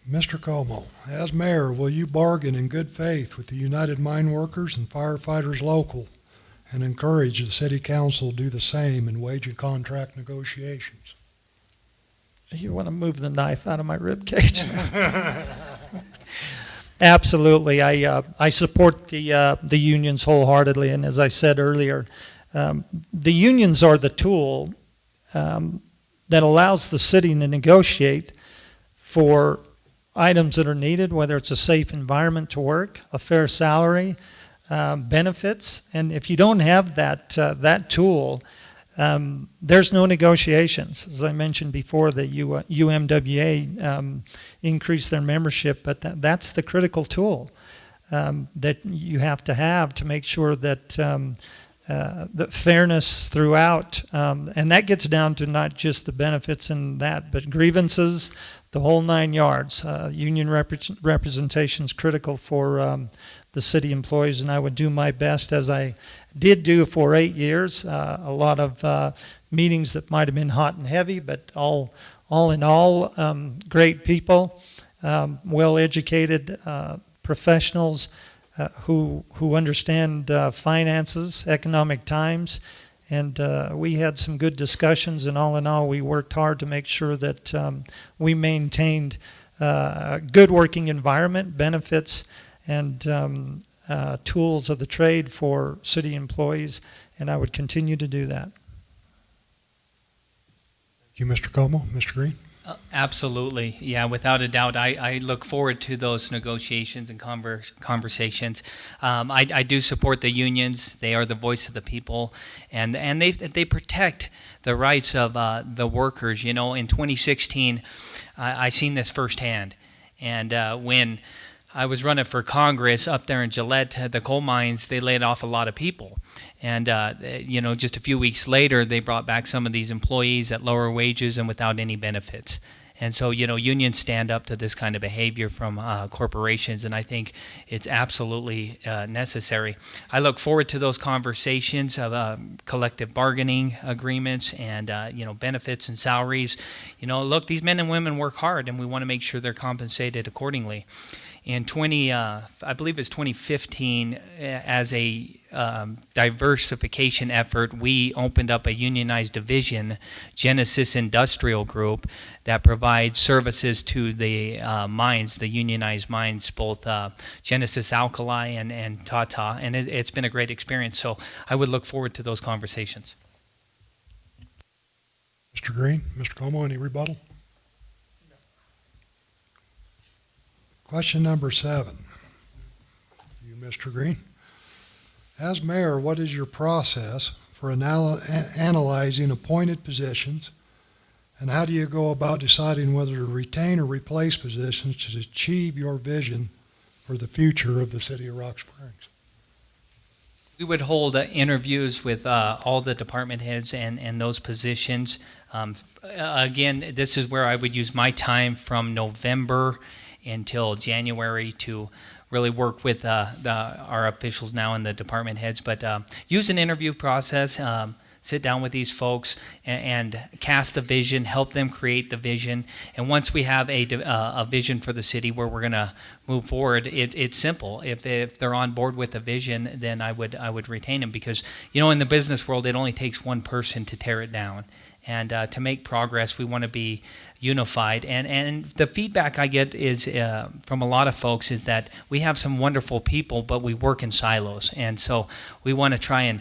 Mr. Kaumo, as mayor, will you bargain in good faith with the United Mine Workers and Firefighters Local and encourage the city council to do the same in wage and contract negotiations? You want to move the knife out of my rib cage? Absolutely. I support the unions wholeheartedly, and as I said earlier, the unions are the tool that allows the city to negotiate for items that are needed, whether it's a safe environment to work, a fair salary, benefits. And if you don't have that tool, there's no negotiations. As I mentioned before, the UMWA increased their membership, but that's the critical tool that you have to make sure that the fairness throughout, and that gets down to not just the benefits and that, but grievances, the whole 9 yards. Union representation is critical for the city employees, and I would do my best, as I did do for 8 years. A lot of meetings that might have been hot and heavy, but all in all, great people, well-educated professionals who understand finances, economic times, and we had some good discussions, and all in all, we worked hard to make sure that we maintained a good working environment, benefits, and tools of the trade for city employees, and I would continue to do that. Thank you, Mr. Kaumo. Mr. Greene? Absolutely. Yeah, without a doubt. I look forward to those negotiations and conversations. I do support the unions. They are the voice of the people, and they protect the rights of the workers. You know, in 2016, I seen this firsthand. And when I was running for Congress up there in Gillette, the coal mines, they laid off a lot of people. And, you know, just a few weeks later, they brought back some of these employees at lower wages and without any benefits. And so, you know, unions stand up to this kind of behavior from corporations, and I think it's absolutely necessary. I look forward to those conversations of collective bargaining agreements and, you know, benefits and salaries. You know, look, these men and women work hard, and we want to make sure they're compensated accordingly. In I believe it's 2015, as a diversification effort, we opened up a unionized division, Genesis Industrial Group, that provides services to the mines, the unionized mines, both Genesis Alkali and Tata, and it's been a great experience. So I would look forward to those conversations. Mr. Greene? Mr. Kaumo, any rebuttal? Question number 7. You, Mr. Greene. As mayor, what is your process for analyzing appointed positions, and how do you go about deciding whether to retain or replace positions to achieve your vision for the future of the city of Rock Springs? We would hold interviews with all the department heads and those positions. Again, this is where I would use my time from November until January to really work with our officials now and the department heads. But use an interview process. Sit down with these folks and cast the vision, help them create the vision. And once we have a vision for the city where we're going to move forward, it's simple. If they're on board with the vision, then I would retain them, because in the business world it only takes one person to tear it down. And to make progress, we want to be unified. And the feedback I get is from a lot of folks is that we have some wonderful people, but we work in silos. And so we want to try and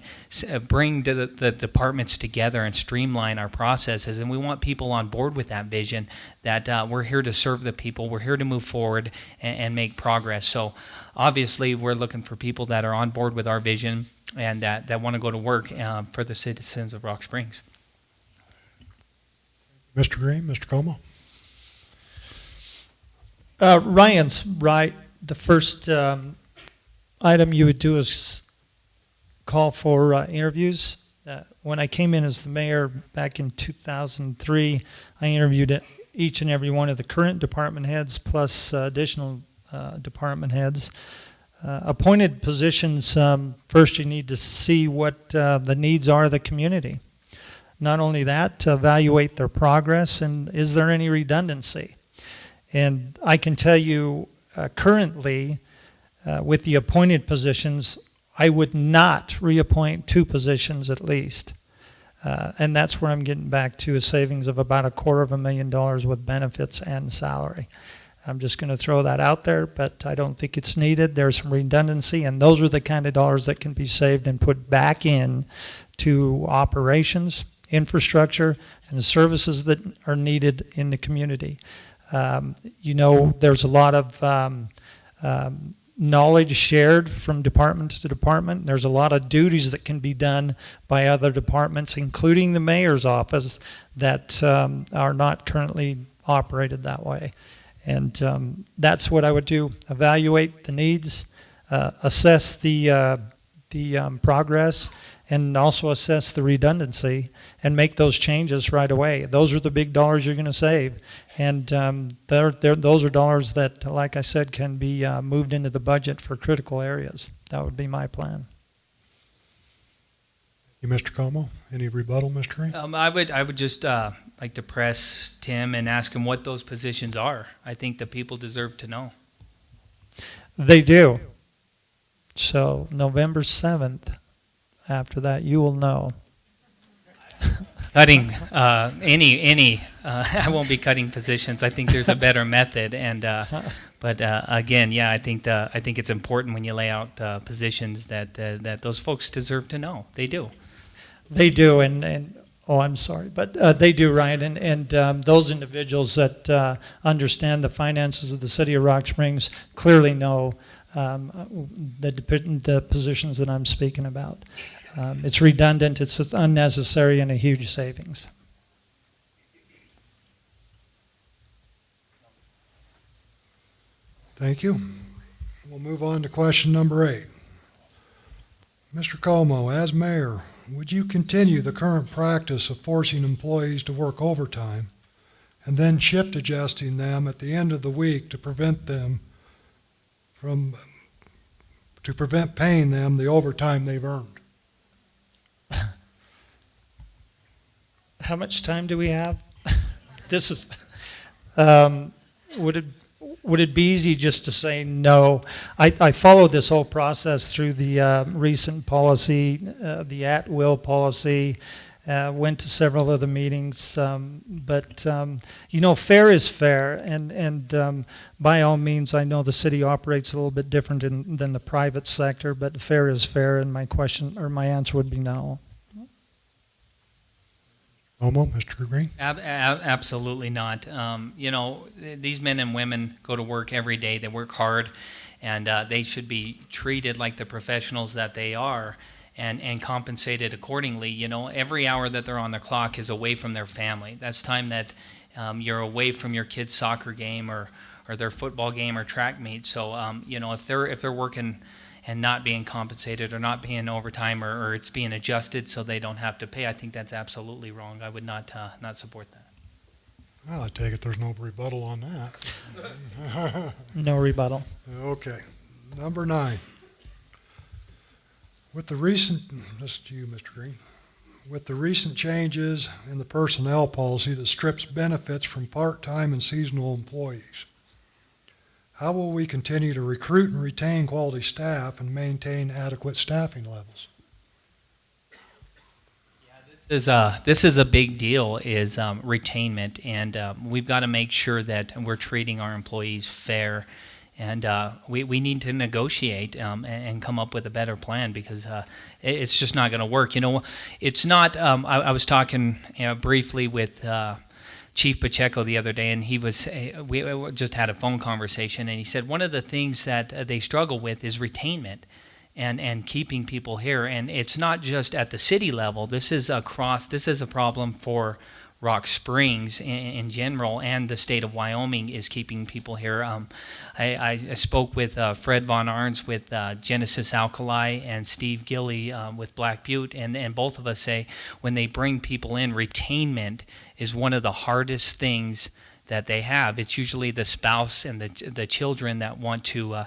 bring the departments together and streamline our processes. And we want people on board with that vision, that we're here to serve the people. We're here to move forward and make progress. So obviously we're looking for people that are on board with our vision and that want to go to work for the citizens of Rock Springs. Mr. Greene, Mr. Kaumo? Ryan's right. The first item you would do is call for interviews. When I came in as the mayor back in 2003, I interviewed each and every one of the current department heads plus additional department heads. Appointed positions, first you need to see what the needs are of the community. Not only that, to evaluate their progress and is there any redundancy. And I can tell you currently with the appointed positions, I would not reappoint 2 positions at least. And that's where I'm getting back to a savings of about $250,000 with benefits and salary. I'm just going to throw that out there, but I don't think it's needed. There's some redundancy, and those are the kind of dollars that can be saved and put back in to operations, infrastructure, and the services that are needed in the community. There's a lot of knowledge shared from department to department. There's a lot of duties that can be done by other departments, including the mayor's office, that are not currently operated that way. And that's what I would do: evaluate the needs, assess the progress, and also assess the redundancy and make those changes right away. Those are the big dollars you're going to save. And those are dollars that, like I said, can be moved into the budget for critical areas. That would be my plan. Mr. Kaumo, any rebuttal, Mr. Greene? I would just like to press Tim and ask him what those positions are. I think the people deserve to know. They do. So November 7th, after that, you will know. Cutting I won't be cutting positions. I think there's a better method. But again, yeah, I think it's important when you lay out positions that those folks deserve to know. They do. They do, and oh, I'm sorry, but they do, Ryan, and those individuals that understand the finances of the city of Rock Springs clearly know the positions that I'm speaking about. It's redundant, it's unnecessary, and a huge savings. Thank you. We'll move on to question number 8. Mr. Kaumo, as mayor, would you continue the current practice of forcing employees to work overtime and then shift adjusting them at the end of the week to prevent paying them the overtime they've earned? How much time do we have? This is, would it be easy just to say no? I followed this whole process through the recent policy, the at-will policy, went to several of the meetings, but fair is fair, and by all means, I know the city operates a little bit different than the private sector, but fair is fair, and my answer would be no. Mr. Greene? Absolutely not. These men and women go to work every day. They work hard, and they should be treated like the professionals that they are and compensated accordingly. Every hour that they're on the clock is away from their family. That's time that you're away from your kid's soccer game or their football game or track meet. So, if they're working and not being compensated or not being overtime or it's being adjusted so they don't have to pay, I think that's absolutely wrong. I would not support that. Well, I take it there's no rebuttal on that. No rebuttal. Okay. Number 9. With the recent, this is to you, Mr. Greene. With the recent changes in the personnel policy that strips benefits from part-time and seasonal employees, how will we continue to recruit and retain quality staff and maintain adequate staffing levels? This is a big deal, is retainment, and we've got to make sure that we're treating our employees fair, and we need to negotiate and come up with a better plan, because it's just not going to work. You know, it's not. I was talking briefly with Chief Pacheco the other day, and we just had a phone conversation, and he said one of the things that they struggle with is retainment. And keeping people here, and it's not just at the city level. This is a problem for Rock Springs in general, and the state of Wyoming is keeping people here. I spoke with Fred Von Arns with Genesis Alkali and Steve Gilly with Black Butte, and both of us say when they bring people in, retainment is one of the hardest things that they have. It's usually the spouse and the children that want to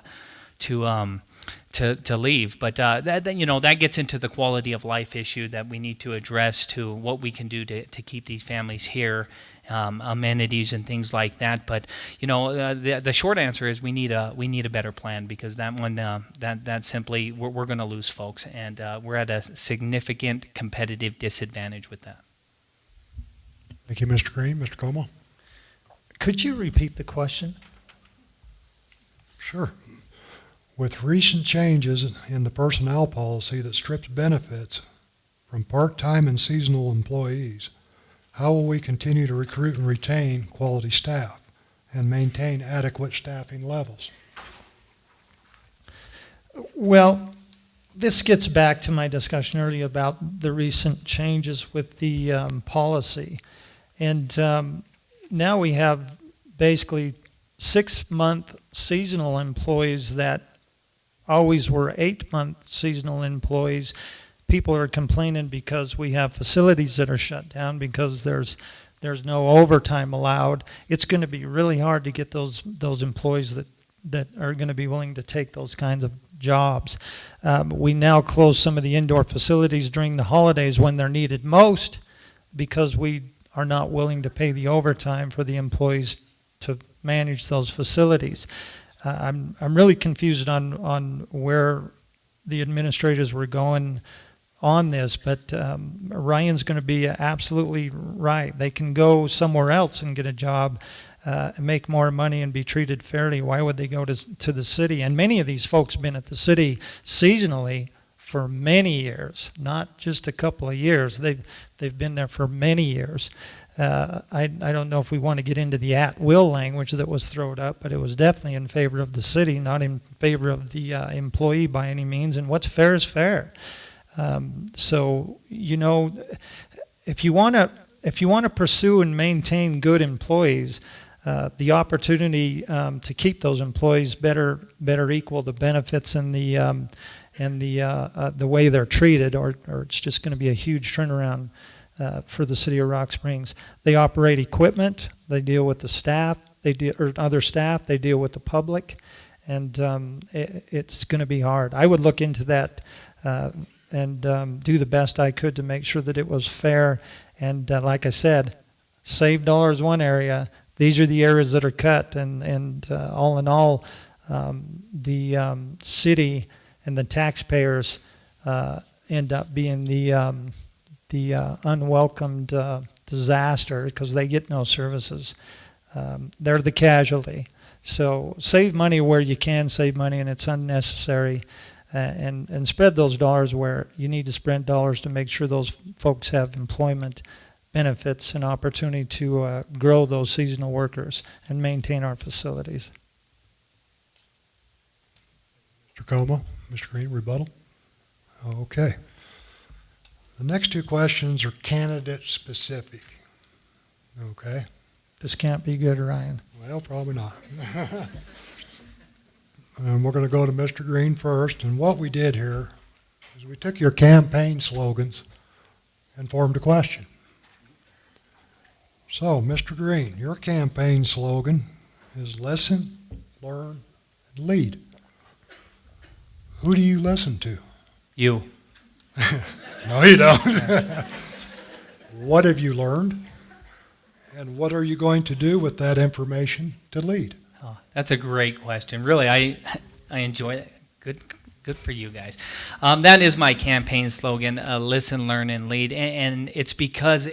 leave, but that gets into the quality of life issue that we need to address, to what we can do to keep these families here, amenities and things like that. But the short answer is we need a better plan, because that one that simply we're going to lose folks, and we're at a significant competitive disadvantage with that. Thank you, Mr. Greene. Mr. Kaumo? Could you repeat the question? Sure. With recent changes in the personnel policy that strips benefits from part-time and seasonal employees, how will we continue to recruit and retain quality staff and maintain adequate staffing levels? Well, this gets back to my discussion earlier about the recent changes with the policy. And now we have basically 6-month seasonal employees that always were 8-month seasonal employees. People are complaining because we have facilities that are shut down because there's no overtime allowed. It's going to be really hard to get those employees that are going to be willing to take those kinds of jobs. We now close some of the indoor facilities during the holidays when they're needed most, because we are not willing to pay the overtime for the employees to manage those facilities. I'm really confused on where the administrators were going on this, but Ryan's going to be absolutely right. They can go somewhere else and get a job, and make more money and be treated fairly. Why would they go to the city? And many of these folks have been at the city seasonally for many years, not just a couple of years. They've been there for many years. I don't know if we want to get into the at-will language that was thrown up, but it was definitely in favor of the city, not in favor of the employee by any means. And what's fair is fair. So if you want to pursue and maintain good employees, the opportunity to keep those employees better equal the benefits and the way they're treated, or it's just going to be a huge turnaround for the city of Rock Springs. They operate equipment, they deal with the staff, or other staff, they deal with the public, and it's going to be hard. I would look into that and do the best I could to make sure that it was fair. And like I said, save dollars one area. These are the areas that are cut, and all in all, the city and the taxpayers end up being the unwelcomed disaster, because they get no services. They're the casualty. So save money where you can save money, and it's unnecessary, and spread those dollars where you need to spread dollars to make sure those folks have employment benefits and opportunity to grow those seasonal workers and maintain our facilities. Mr. Kaumo, Mr. Greene, rebuttal? Okay. The next two questions are candidate specific. Okay. This can't be good, Ryan. Well, probably not. And we're going to go to Mr. Greene first. And what we did here is we took your campaign slogans and formed a question. So, Mr. Greene, your campaign slogan is listen, learn, and lead. Who do you listen to? You. No, you don't. What have you learned? And what are you going to do with that information to lead? Oh, that's a great question. Really, I enjoy it. Good for you guys. That is my campaign slogan: listen, learn, and lead. And it's because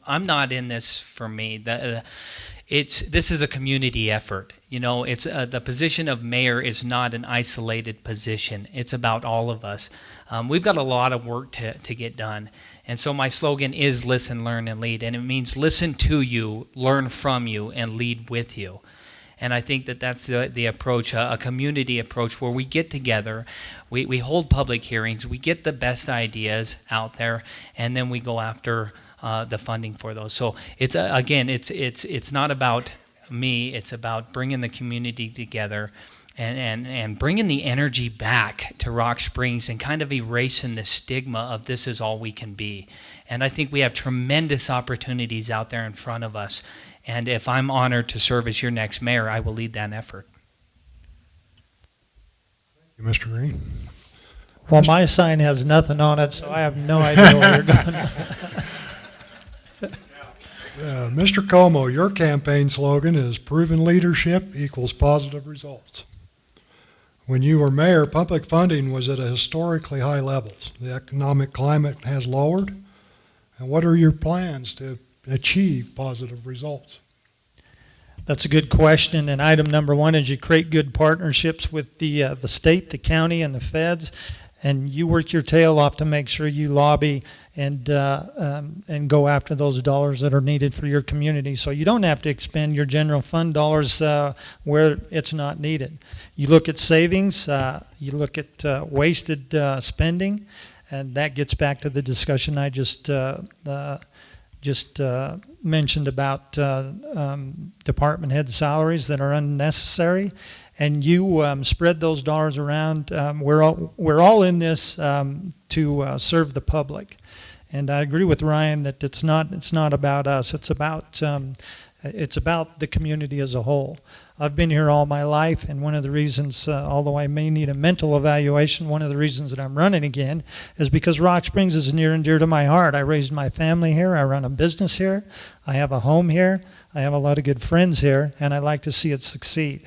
I'm not in this for me. This is a community effort. It's the position of mayor is not an isolated position. It's about all of us. We've got a lot of work to get done. And so my slogan is listen, learn, and lead. And it means listen to you, learn from you, and lead with you. And I think that's the approach, a community approach where we get together, we hold public hearings, we get the best ideas out there, and then we go after the funding for those. So it's it's not about me, it's about bringing the community together and bringing the energy back to Rock Springs and kind of erasing the stigma of this is all we can be. And I think we have tremendous opportunities out there in front of us. And if I'm honored to serve as your next mayor, I will lead that effort. Thank you, Mr. Greene. Well, my sign has nothing on it, so I have no idea where you're going. Mr. Kaumo, your campaign slogan is proven leadership equals positive results. When you were mayor, public funding was at a historically high levels. The economic climate has lowered. And what are your plans to achieve positive results? That's a good question. And item number one is you create good partnerships with the state, the county, and the feds, and you work your tail off to make sure you lobby and go after those dollars that are needed for your community. So you don't have to expend your general fund dollars where it's not needed. You look at savings, you look at wasted spending, and that gets back to the discussion I just mentioned about department head salaries that are unnecessary, and you spread those dollars around. We're all in this to serve the public, and I agree with Ryan that it's not about us. It's about the community as a whole. I've been here all my life, and one of the reasons, although I may need a mental evaluation, one of the reasons that I'm running again is because Rock Springs is near and dear to my heart. I raised my family here. I run a business here. I have a home here. I have a lot of good friends here, and I like to see it succeed.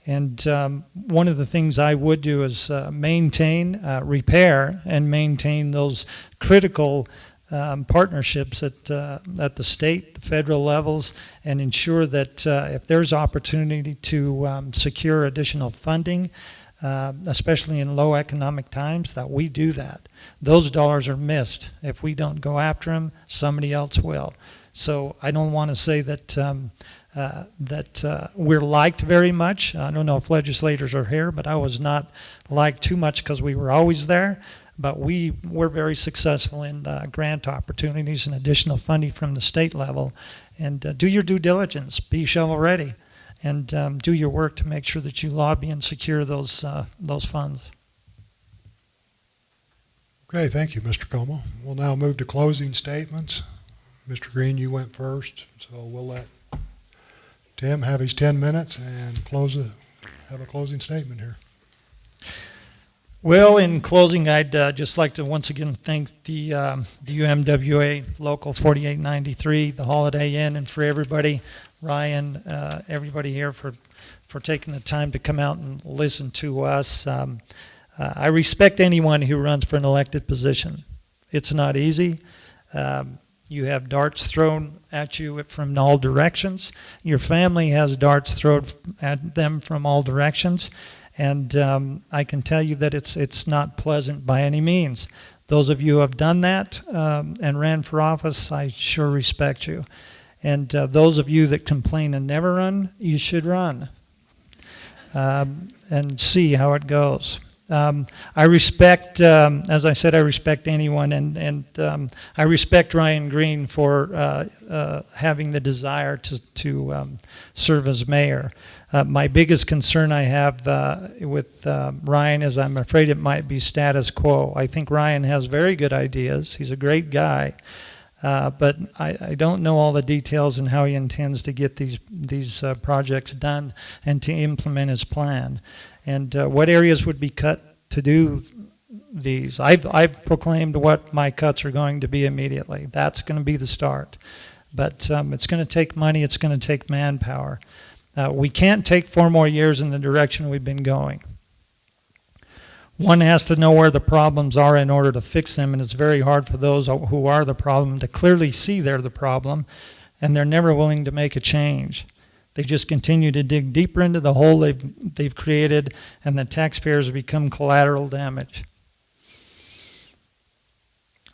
And one of the things I would do is maintain, repair, and maintain those critical partnerships at the state, the federal levels, and ensure that if there's opportunity to secure additional funding, especially in low economic times, that we do that. Those dollars are missed. If we don't go after them, somebody else will. So I don't want to say that we're liked very much. I don't know if legislators are here, but I was not liked too much because we were always there. But we're very successful in grant opportunities and additional funding from the state level. And do your due diligence, be shovel ready, and do your work to make sure that you lobby and secure those funds. Okay, thank you, Mr. Kaumo. We'll now move to closing statements. Mr. Greene, you went first, so we'll let Tim have his 10 minutes and have a closing statement here. Well, in closing, I'd just like to once again thank the UMWA Local 4893, the Holiday Inn, and for everybody, Ryan, everybody here for taking the time to come out and listen to us. I respect anyone who runs for an elected position. It's not easy. You have darts thrown at you from all directions. Your family has darts thrown at them from all directions. And I can tell you that it's not pleasant by any means. Those of you who have done that and ran for office, I sure respect you. And those of you that complain and never run, you should run and see how it goes. I respect, as I said, I respect anyone, and I respect Ryan Greene for having the desire to serve as mayor. My biggest concern I have with Ryan is I'm afraid it might be status quo. I think Ryan has very good ideas. He's a great guy. But I don't know all the details and how he intends to get these projects done and to implement his plan. And what areas would be cut to do these? I've proclaimed what my cuts are going to be immediately. That's going to be the start. But it's going to take money. It's going to take manpower. We can't take 4 more years in the direction we've been going. One has to know where the problems are in order to fix them, and it's very hard for those who are the problem to clearly see they're the problem, and they're never willing to make a change. They just continue to dig deeper into the hole they've created, and the taxpayers become collateral damage.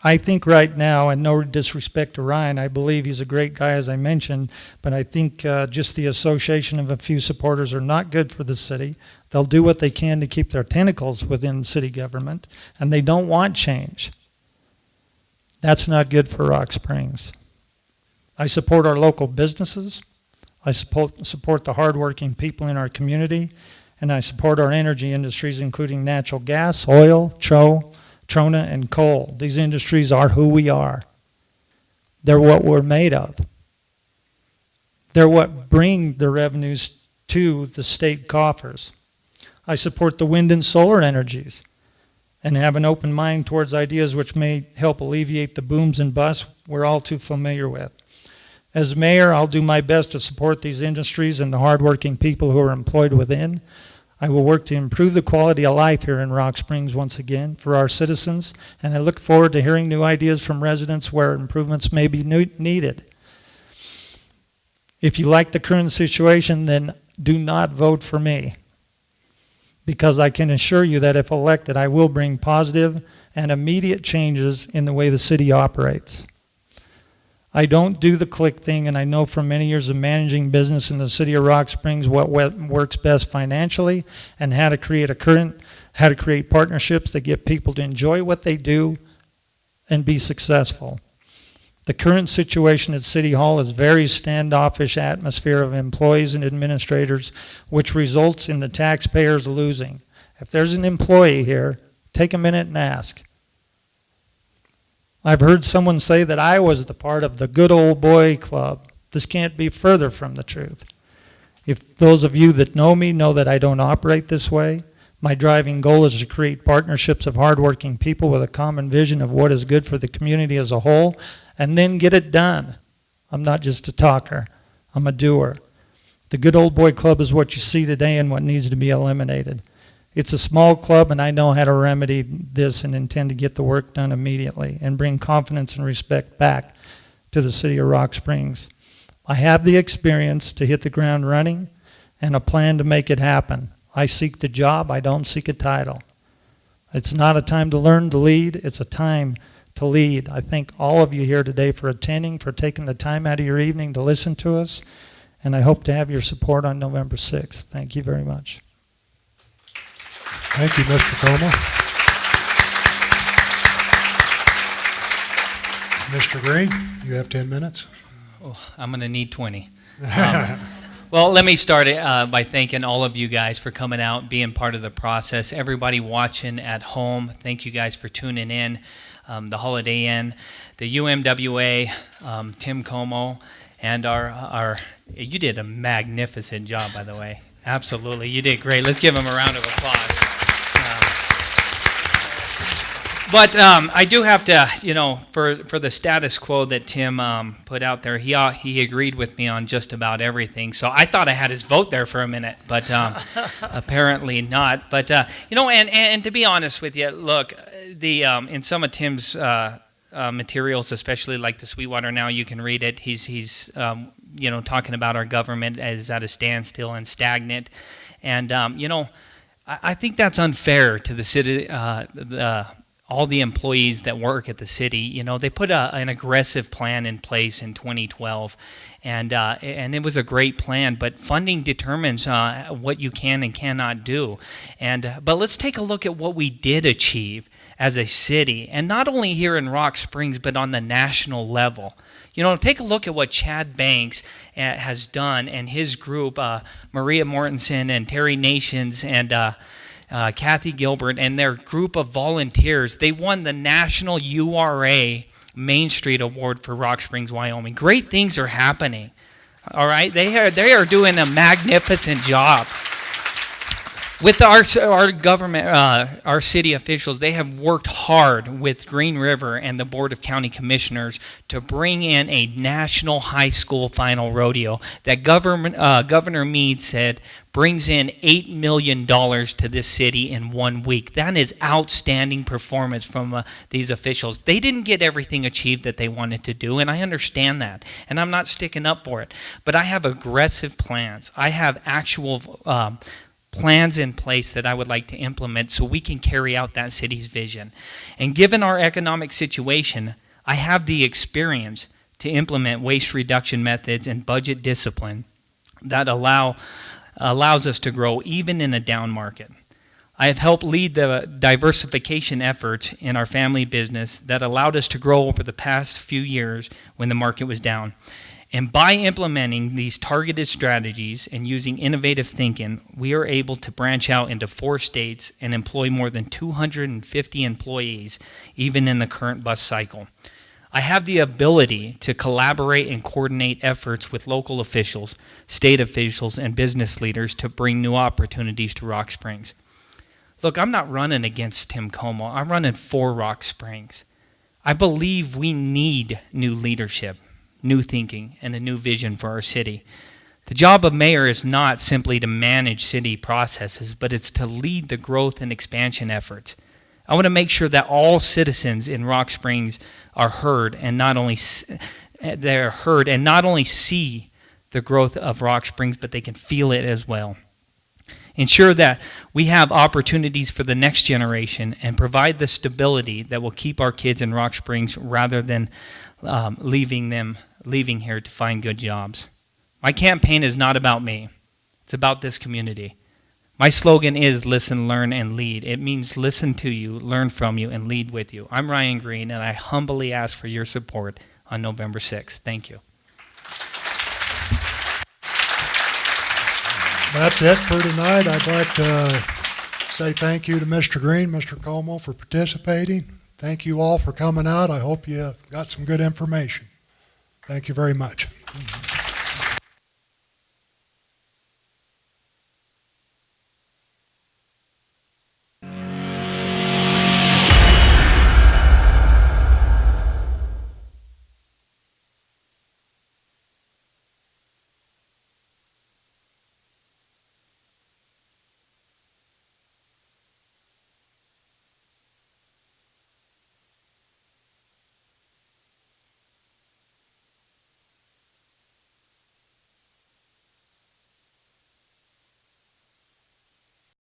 I think right now, and no disrespect to Ryan, I believe he's a great guy, as I mentioned, but I think just the association of a few supporters are not good for the city. They'll do what they can to keep their tentacles within city government, and they don't want change. That's not good for Rock Springs. I support our local businesses. I support the hardworking people in our community, and I support our energy industries, including natural gas, oil, trona, and coal. These industries are who we are. They're what we're made of. They're what bring the revenues to the state coffers. I support the wind and solar energies and have an open mind towards ideas which may help alleviate the booms and busts we're all too familiar with. As mayor, I'll do my best to support these industries and the hardworking people who are employed within. I will work to improve the quality of life here in Rock Springs once again for our citizens, and I look forward to hearing new ideas from residents where improvements may be needed. If you like the current situation, then do not vote for me, because I can assure you that if elected, I will bring positive and immediate changes in the way the city operates. I don't do the click thing, and I know from many years of managing business in the city of Rock Springs what works best financially and how to create partnerships that get people to enjoy what they do and be successful. The current situation at City Hall is a very standoffish atmosphere of employees and administrators, which results in the taxpayers losing. If there's an employee here, take a minute and ask. I've heard someone say that I was the part of the good old boy club. This can't be further from the truth. If those of you that know me know that I don't operate this way, my driving goal is to create partnerships of hardworking people with a common vision of what is good for the community as a whole, and then get it done. I'm not just a talker, I'm a doer. The good old boy club is what you see today and what needs to be eliminated. It's a small club, and I know how to remedy this and intend to get the work done immediately and bring confidence and respect back to the city of Rock Springs. I have the experience to hit the ground running and a plan to make it happen. I seek the job, I don't seek a title. It's not a time to learn to lead, it's a time to lead. I thank all of you here today for attending, for taking the time out of your evening to listen to us, and I hope to have your support on November 6th. Thank you very much. Thank you, Mr. Kaumo. Mr. Greene, you have 10 minutes. Oh, I'm going to need 20. Well, let me start by thanking all of you guys for coming out, being part of the process. Everybody watching at home, thank you guys for tuning in. The Holiday Inn, the UMWA, Tim Kaumo, and our you did a magnificent job, by the way. Absolutely, you did great. Let's give him a round of applause. But I do have to, for the status quo that Tim put out there, he agreed with me on just about everything. So I thought I had his vote there for a minute, but apparently not. But and to be honest with you, look, in some of Tim's materials, especially like the Sweetwater Now, you can read it. He's talking about our government as at a standstill and stagnant, and I think that's unfair to the city, all the employees that work at the city. You know, they put an aggressive plan in place in 2012, and it was a great plan. But funding determines what you can and cannot do. But let's take a look at what we did achieve as a city, and not only here in Rock Springs, but on the national level. You know, take a look at what Chad Banks has done and his group, Maria Mortensen and Terry Nations and Kathy Gilbert and their group of volunteers. They won the National URA Main Street Award for Rock Springs, Wyoming. Great things are happening. All right, they are doing a magnificent job. With our government, our city officials, they have worked hard with Green River and the Board of County Commissioners to bring in a national high school final rodeo that Governor Meade said brings in $8 million to this city in 1 week. That is outstanding performance from these officials. They didn't get everything achieved that they wanted to do, and I understand that, and I'm not sticking up for it. But I have aggressive plans. I have actual plans in place that I would like to implement so we can carry out that city's vision. And given our economic situation, I have the experience to implement waste reduction methods and budget discipline that allows us to grow even in a down market. I have helped lead the diversification efforts in our family business that allowed us to grow over the past few years when the market was down. And by implementing these targeted strategies and using innovative thinking, we are able to branch out into 4 states and employ more than 250 employees, even in the current bus cycle. I have the ability to collaborate and coordinate efforts with local officials, state officials, and business leaders to bring new opportunities to Rock Springs. Look, I'm not running against Tim Kaumo. I'm running for Rock Springs. I believe we need new leadership, new thinking, and a new vision for our city. The job of mayor is not simply to manage city processes, but it's to lead the growth and expansion efforts. I want to make sure that all citizens in Rock Springs are heard and not only see the growth of Rock Springs, but they can feel it as well. Ensure that we have opportunities for the next generation and provide the stability that will keep our kids in Rock Springs rather than leaving here to find good jobs. My campaign is not about me. It's about this community. My slogan is listen, learn, and lead. It means listen to you, learn from you, and lead with you. I'm Ryan Greene, and I humbly ask for your support on November 6th. Thank you. That's it for tonight. I'd like to say thank you to Mr. Greene, Mr. Kaumo for participating. Thank you all for coming out. I hope you got some good information. Thank you very much.